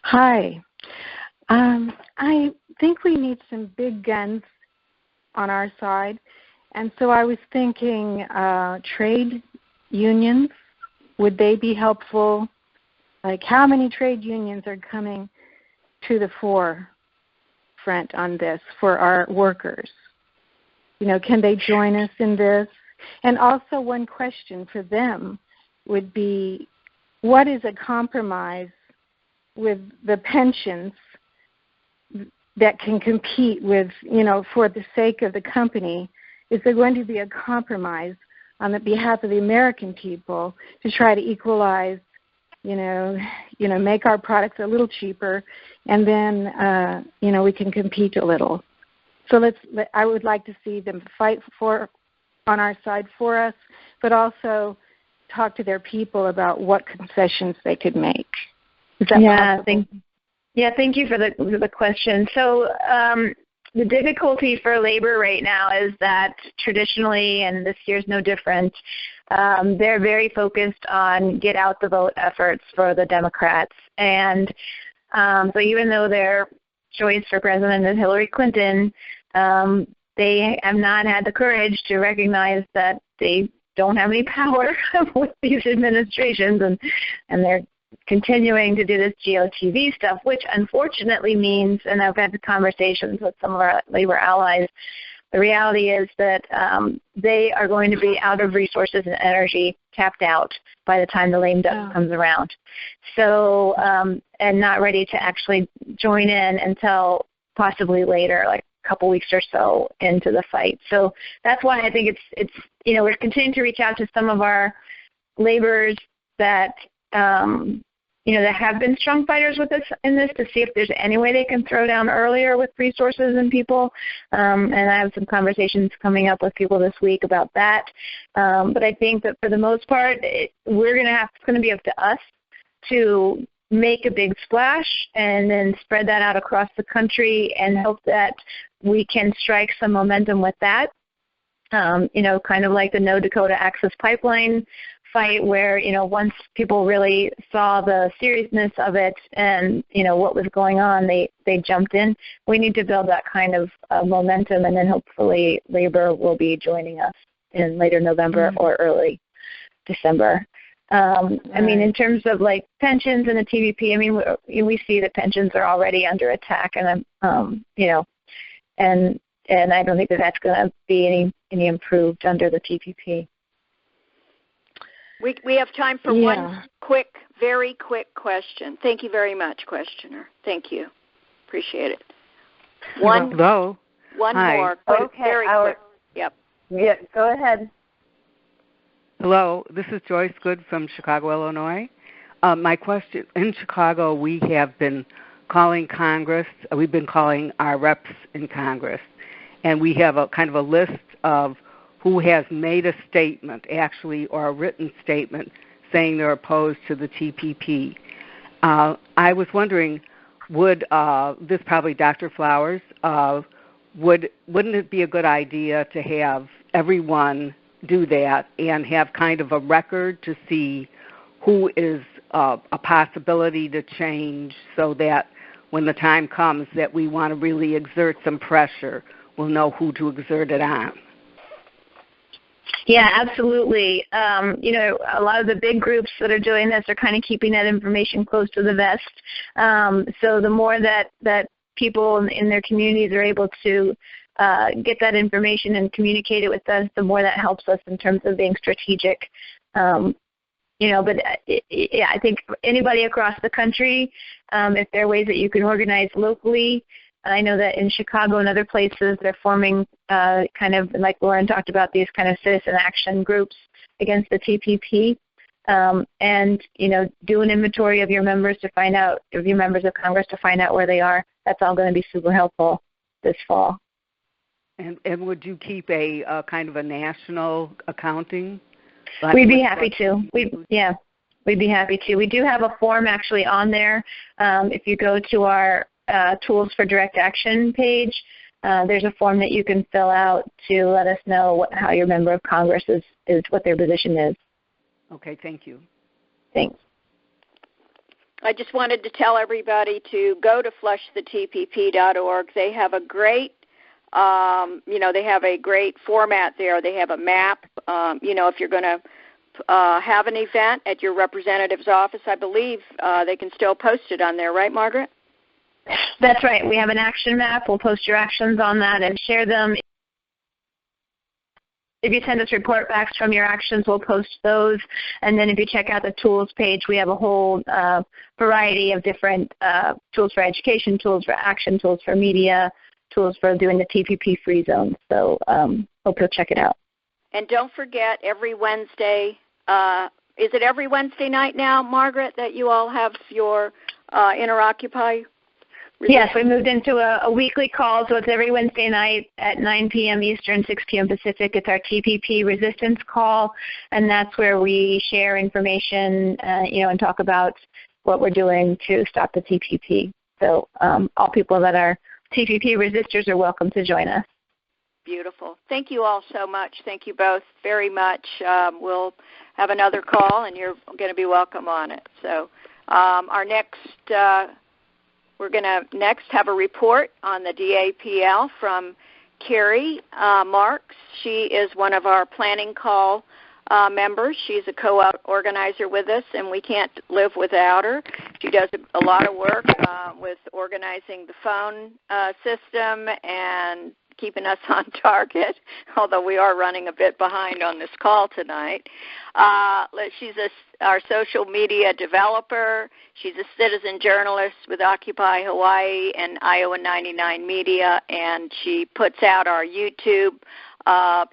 Hi. I think we need some big guns on our side, and so I was thinking trade unions, would they be helpful? Like how many trade unions are coming to the forefront on this for our workers? Can they join us in this? And also one question for them would be, what is a compromise with the pensions that can compete with, for the sake of the company? Is there going to be a compromise on the behalf of the American people to try to equalize, make our products a little cheaper, and then, we can compete a little? So I would like to see them fight on our side for us, but also talk to their people about what concessions they could make. Is that possible? Thank you for the question. So the difficulty for labor right now is that traditionally, and this year's no different, they're very focused on get out the vote efforts for the Democrats. And so even though their choice for president is Hillary Clinton, they have not had the courage to recognize that they don't have any power with these administrations, and they're continuing to do this GOTV stuff, which unfortunately means, and I've had conversations with some of our labor allies, the reality is that they are going to be out of resources and energy, tapped out by the time the lame duck comes around. So, and not ready to actually join in until possibly later, like a couple weeks or so into the fight. So that's why I think it's we're continuing to reach out to some of our laborers that that have been strong fighters with us in this to see if there's any way they can throw down earlier with resources and people. And I have some conversations coming up with people this week about that. But I think that for the most part, it's going to be up to us to make a big splash and then spread that out across the country and hope that we can strike some momentum with that. Kind of like the No Dakota Access Pipeline fight where, once people really saw the seriousness of it and, what was going on, they jumped in. We need to build that kind of momentum, and then hopefully labor will be joining us in later November or early December. In terms of like pensions and the TPP, we see that pensions are already under attack, and and I don't think that's going to be any improved under the TPP. We have time for one very quick question. Thank you very much, questioner. Thank you. Appreciate it. Hello. One Hi. more. Very quick. Yep. Yeah, go ahead. Hello, this is Joyce Good from Chicago, Illinois. My question, in Chicago, we have been calling Congress. We've been calling our reps in Congress, and we have a kind of a list of who has made a statement, actually, or a written statement, saying they're opposed to the TPP. I was wondering, would this probably Dr. Flowers, wouldn't it be a good idea to have everyone do that and have kind of a record to see who is a possibility to change, so that when the time comes that we want to really exert some pressure, we'll know who to exert it on? Yeah, absolutely. A lot of the big groups that are doing this are kind of keeping that information close to the vest. So the more that people in their communities are able to get that information and communicate it with us, the more that helps us in terms of being strategic. But I think anybody across the country, if there are ways that you can organize locally. I know that in Chicago and other places they're forming kind of, like Lauren talked about, these kind of citizen action groups against the TPP. And, do an inventory of your members to find out, of your members of Congress to find out where they are. That's all going to be super helpful this fall. And would you keep a kind of a national accounting? We'd be happy to. We'd be happy to. We do have a form actually on there. If you go to our Tools for Direct Action page, there's a form that you can fill out to let us know how your member of Congress is what their position is. Okay, thank you. Thanks. I just wanted to tell everybody to go to flushthetpp.org. They have a great, they have a great format there. They have a map. If you're going to have an event at your representative's office, I believe they can still post it on there, right, Margaret? That's right. We have an action map. We'll post your actions on that and share them. If you send us report backs from your actions, we'll post those. And then if you check out the tools page, we have a whole variety of different tools for education, tools for action, tools for media, tools for doing the TPP-free zone. So hope you'll check it out. And don't forget, every Wednesday, is it every Wednesday night now, Margaret, that you all have your Interoccupy? Yes, we moved into a weekly call, so it's every Wednesday night at 9 p.m. Eastern, 6 p.m. Pacific. It's our TPP resistance call, and that's where we share information, and talk about what we're doing to stop the TPP. So all people that are TPP resistors are welcome to join us. Beautiful. Thank you all so much. Thank you both very much. We'll have another call, and you're going to be welcome on it. So our next... We're going to next have a report on the DAPL from Carrie Marks. She is one of our planning call members. She's a co-organizer with us, and we can't live without her. She does a lot of work with organizing the phone system and keeping us on target, although we are running a bit behind on this call tonight. She's our social media developer. She's a citizen journalist with Occupy Hawaii and Iowa 99 Media, and she puts out our YouTube.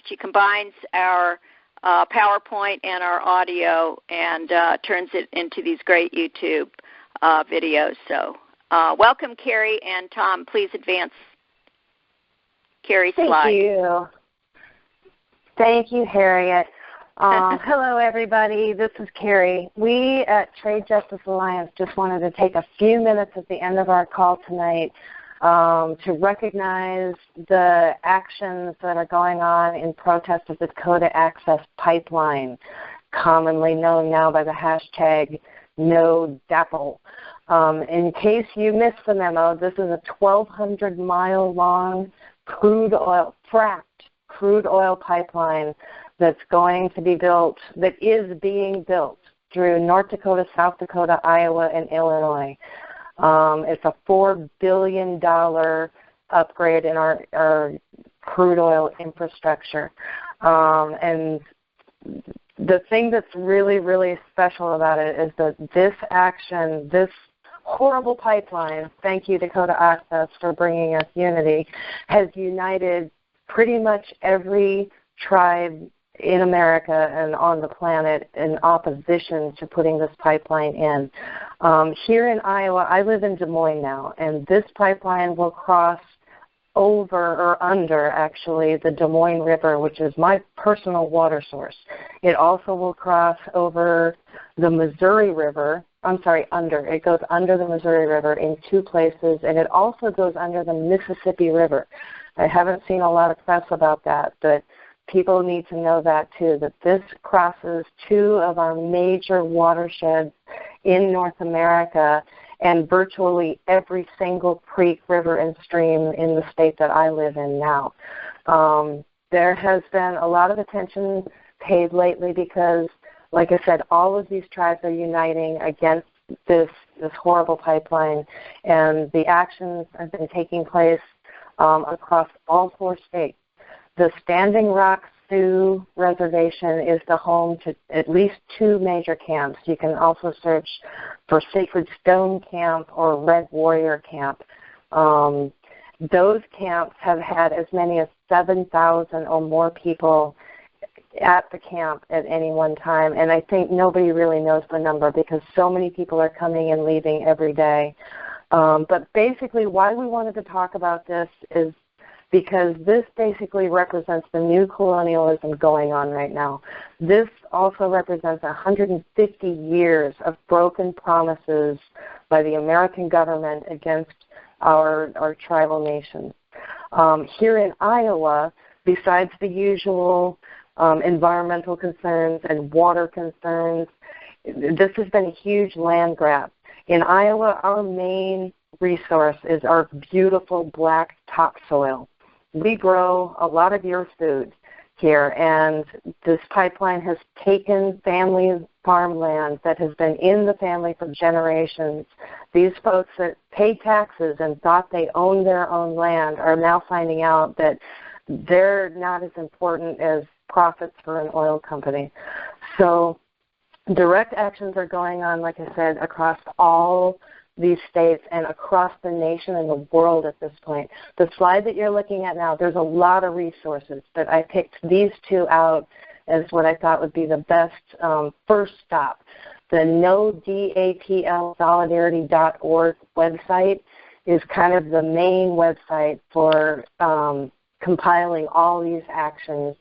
She combines our PowerPoint and our audio and turns it into these great YouTube videos. So welcome, Carrie, and Tom, please advance Carrie's slide. Thank you. Thank you, Harriet. Hello, everybody. This is Carrie. We at Trade Justice Alliance just wanted to take a few minutes at the end of our call tonight to recognize the actions that are going on in protest of the Dakota Access Pipeline, commonly known now by the hashtag #NoDAPL. In case you missed the memo, this is a 1,200-mile-long fracked crude oil pipeline that's going to be built, that is being built through North Dakota, South Dakota, Iowa, and Illinois. It's a $4 billion upgrade in our crude oil infrastructure. And the thing that's really, really special about it is that this action, this horrible pipeline, thank you Dakota Access for bringing us unity, has united pretty much every tribe in America and on the planet in opposition to putting this pipeline in. Here in Iowa, I live in Des Moines now, and this pipeline will cross over or under, actually, the Des Moines River, which is my personal water source. It also will cross over the Missouri River. It goes under the Missouri River in 2 places, and it also goes under the Mississippi River. I haven't seen a lot of press about that, but people need to know that too, that this crosses 2 of our major watersheds in North America and virtually every single creek, river, and stream in the state that I live in now. There has been a lot of attention paid lately because, like I said, all of these tribes are uniting against this horrible pipeline, and the actions have been taking place across all 4 states. The Standing Rock Sioux Reservation is the home to at least 2 major camps. You can also search for Sacred Stone Camp or Red Warrior Camp. Those camps have had as many as 7,000 or more people at the camp at any one time, and I think nobody really knows the number because so many people are coming and leaving every day. But basically why we wanted to talk about this is because this basically represents the new colonialism going on right now. This also represents 150 years of broken promises by the American government against our tribal nations. Here in Iowa, besides the usual environmental concerns and water concerns, this has been a huge land grab. In Iowa, our main resource is our beautiful black topsoil. We grow a lot of your food here, and this pipeline has taken family farmland that has been in the family for generations. These folks that pay taxes and thought they owned their own land are now finding out that they're not as important as profits for an oil company. So direct actions are going on, like I said, across all these states and across the nation and the world at this point. The slide that you're looking at now, there's a lot of resources, but I picked these 2 out as what I thought would be the best first stop. The NoDAPLSolidarity.org website is kind of the main website for compiling all these actions.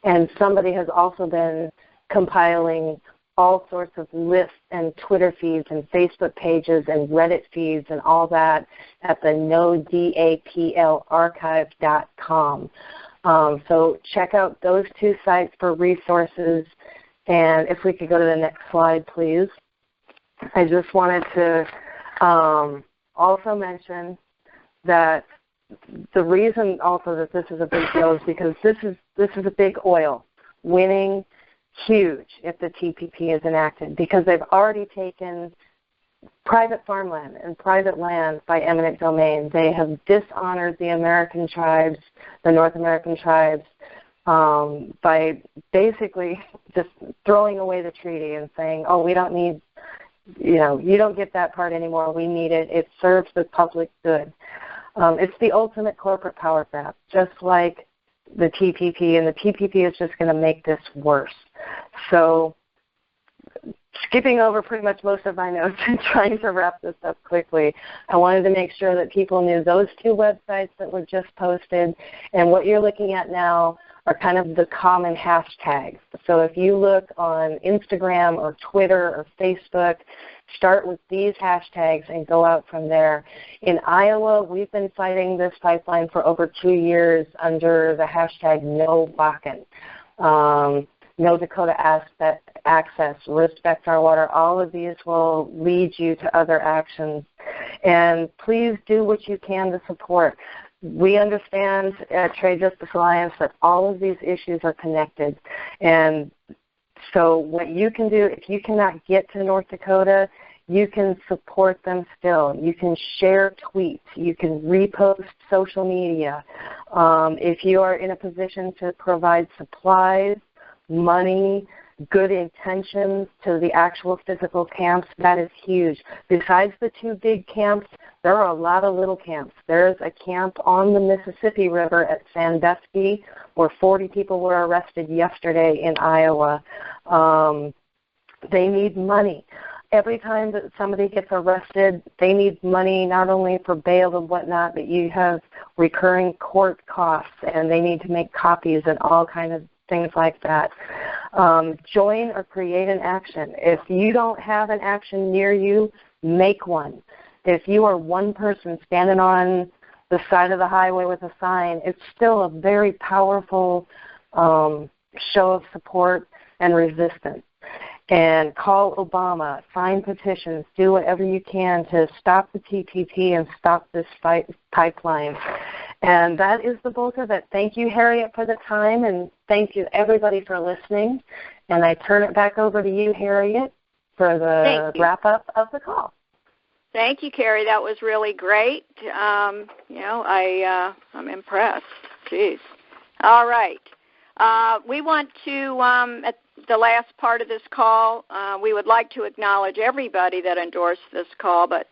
And somebody has also been compiling all sorts of lists and Twitter feeds and Facebook pages and Reddit feeds and all that at the NoDAPLarchive.com. So check out those 2 sites for resources. And if we could go to the next slide, please. I just wanted to also mention that the reason also that this is a big deal is because this is a big oil winning huge if the TPP is enacted, because they've already taken private farmland and private land by eminent domain. They have dishonored the American tribes, the North American tribes, by basically just throwing away the treaty and saying, oh, we don't need, you don't get that part anymore. We need it. It serves the public good. It's the ultimate corporate power grab, just like the TPP, and the TPP is just going to make this worse. So skipping over pretty much most of my notes and trying to wrap this up quickly, I wanted to make sure that people knew those 2 websites that were just posted, and what you're looking at now are kind of the common hashtags. So if you look on Instagram or Twitter or Facebook, start with these hashtags and go out from there. In Iowa, we've been fighting this pipeline for over 2 years under the hashtag NoBakken. No Dakota Access, Respect Our Water. All of these will lead you to other actions. And please do what you can to support. We understand at Trade Justice Alliance that all of these issues are connected. And so what you can do, if you cannot get to North Dakota, you can support them still. You can share tweets. You can repost social media. If you are in a position to provide supplies, money, good intentions to the actual physical camps, that is huge. Besides the 2 big camps, there are a lot of little camps. There's a camp on the Mississippi River at Sandusky where 40 people were arrested yesterday in Iowa. They need money. Every time that somebody gets arrested, they need money not only for bail and whatnot, but you have recurring court costs, and they need to make copies and all kinds of things like that. Join or create an action. If you don't have an action near you, make one. If you are one person standing on the side of the highway with a sign, it's still a very powerful show of support and resistance. And call Obama, sign petitions, do whatever you can to stop the TPP and stop this pipeline. And that is the bulk of it. Thank you, Harriet, for the time, and thank you, everybody, for listening. And I turn it back over to you, Harriet, for the wrap-up of the call. Thank you, Carrie. That was really great. I'm impressed. Jeez. All right. We want to, at the last part of this call, we would like to acknowledge everybody that endorsed this call, but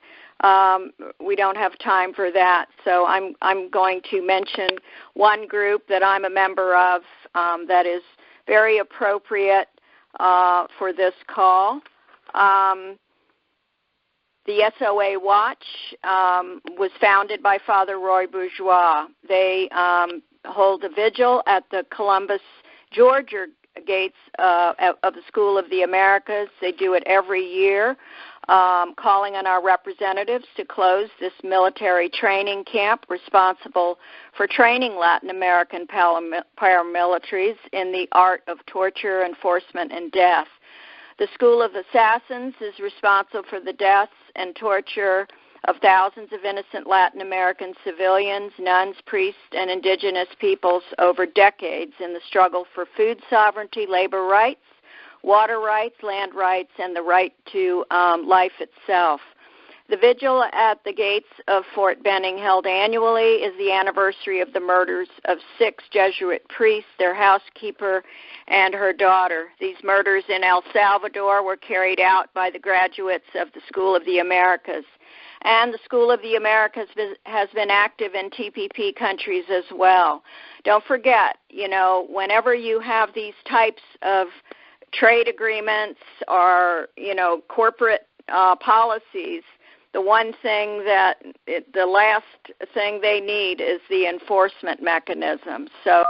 we don't have time for that. So I'm going to mention one group that I'm a member of that is very appropriate for this call. The SOA Watch was founded by Father Roy Bourgeois. They hold a vigil at the Columbus, Georgia gates of the School of the Americas. They do it every year, calling on our representatives to close this military training camp responsible for training Latin American paramilitaries in the art of torture, enforcement, and death. The School of Assassins is responsible for the deaths and torture of thousands of innocent Latin American civilians, nuns, priests, and indigenous peoples over decades in the struggle for food sovereignty, labor rights, water rights, land rights, and the right to life itself. The vigil at the gates of Fort Benning, held annually, is the anniversary of the murders of 6 Jesuit priests, their housekeeper, and her daughter. These murders in El Salvador were carried out by the graduates of the School of the Americas. And the School of the Americas has been active in TPP countries as well. Don't forget, whenever you have these types of trade agreements or, corporate policies, the last thing they need is the enforcement mechanism. So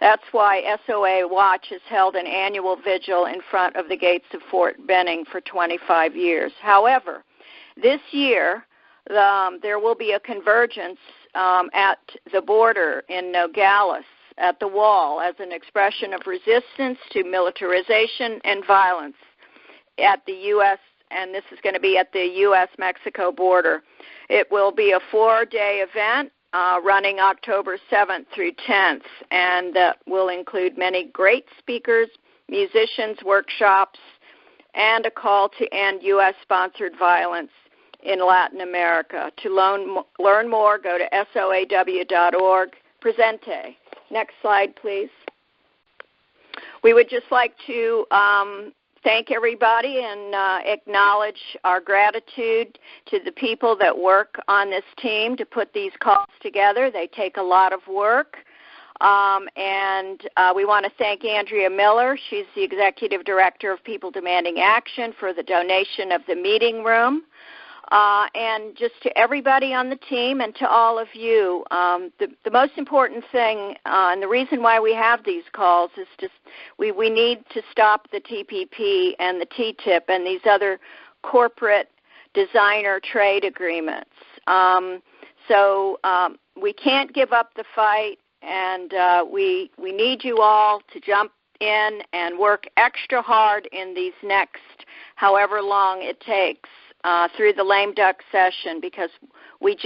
that's why SOA Watch has held an annual vigil in front of the gates of Fort Benning for 25 years. However, this year there will be a convergence at the border in Nogales at the wall as an expression of resistance to militarization and violence at the U.S., and this is going to be at the U.S.-Mexico border. It will be a 4-day event running October 7th through 10th, and that will include many great speakers, musicians, workshops, and a call to end U.S.-sponsored violence in Latin America. To learn more, go to soaw.org. Presente. Next slide, please. We would just like to thank everybody and acknowledge our gratitude to the people that work on this team to put these calls together. They take a lot of work. And we want to thank Andrea Miller. She's the Executive Director of People Demanding Action, for the donation of the meeting room. And just to everybody on the team and to all of you, the most important thing and the reason why we have these calls is just we need to stop the TPP and the TTIP and these other corporate designer trade agreements. So we can't give up the fight, and we need you all to jump in and work extra hard in these next however long it takes through the lame duck session, because we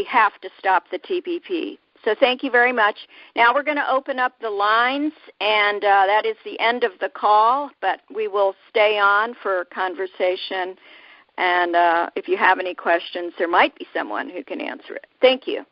have to stop the TPP. So thank you very much. Now we're going to open up the lines, and that is the end of the call, but we will stay on for conversation, and if you have any questions, there might be someone who can answer it. Thank you.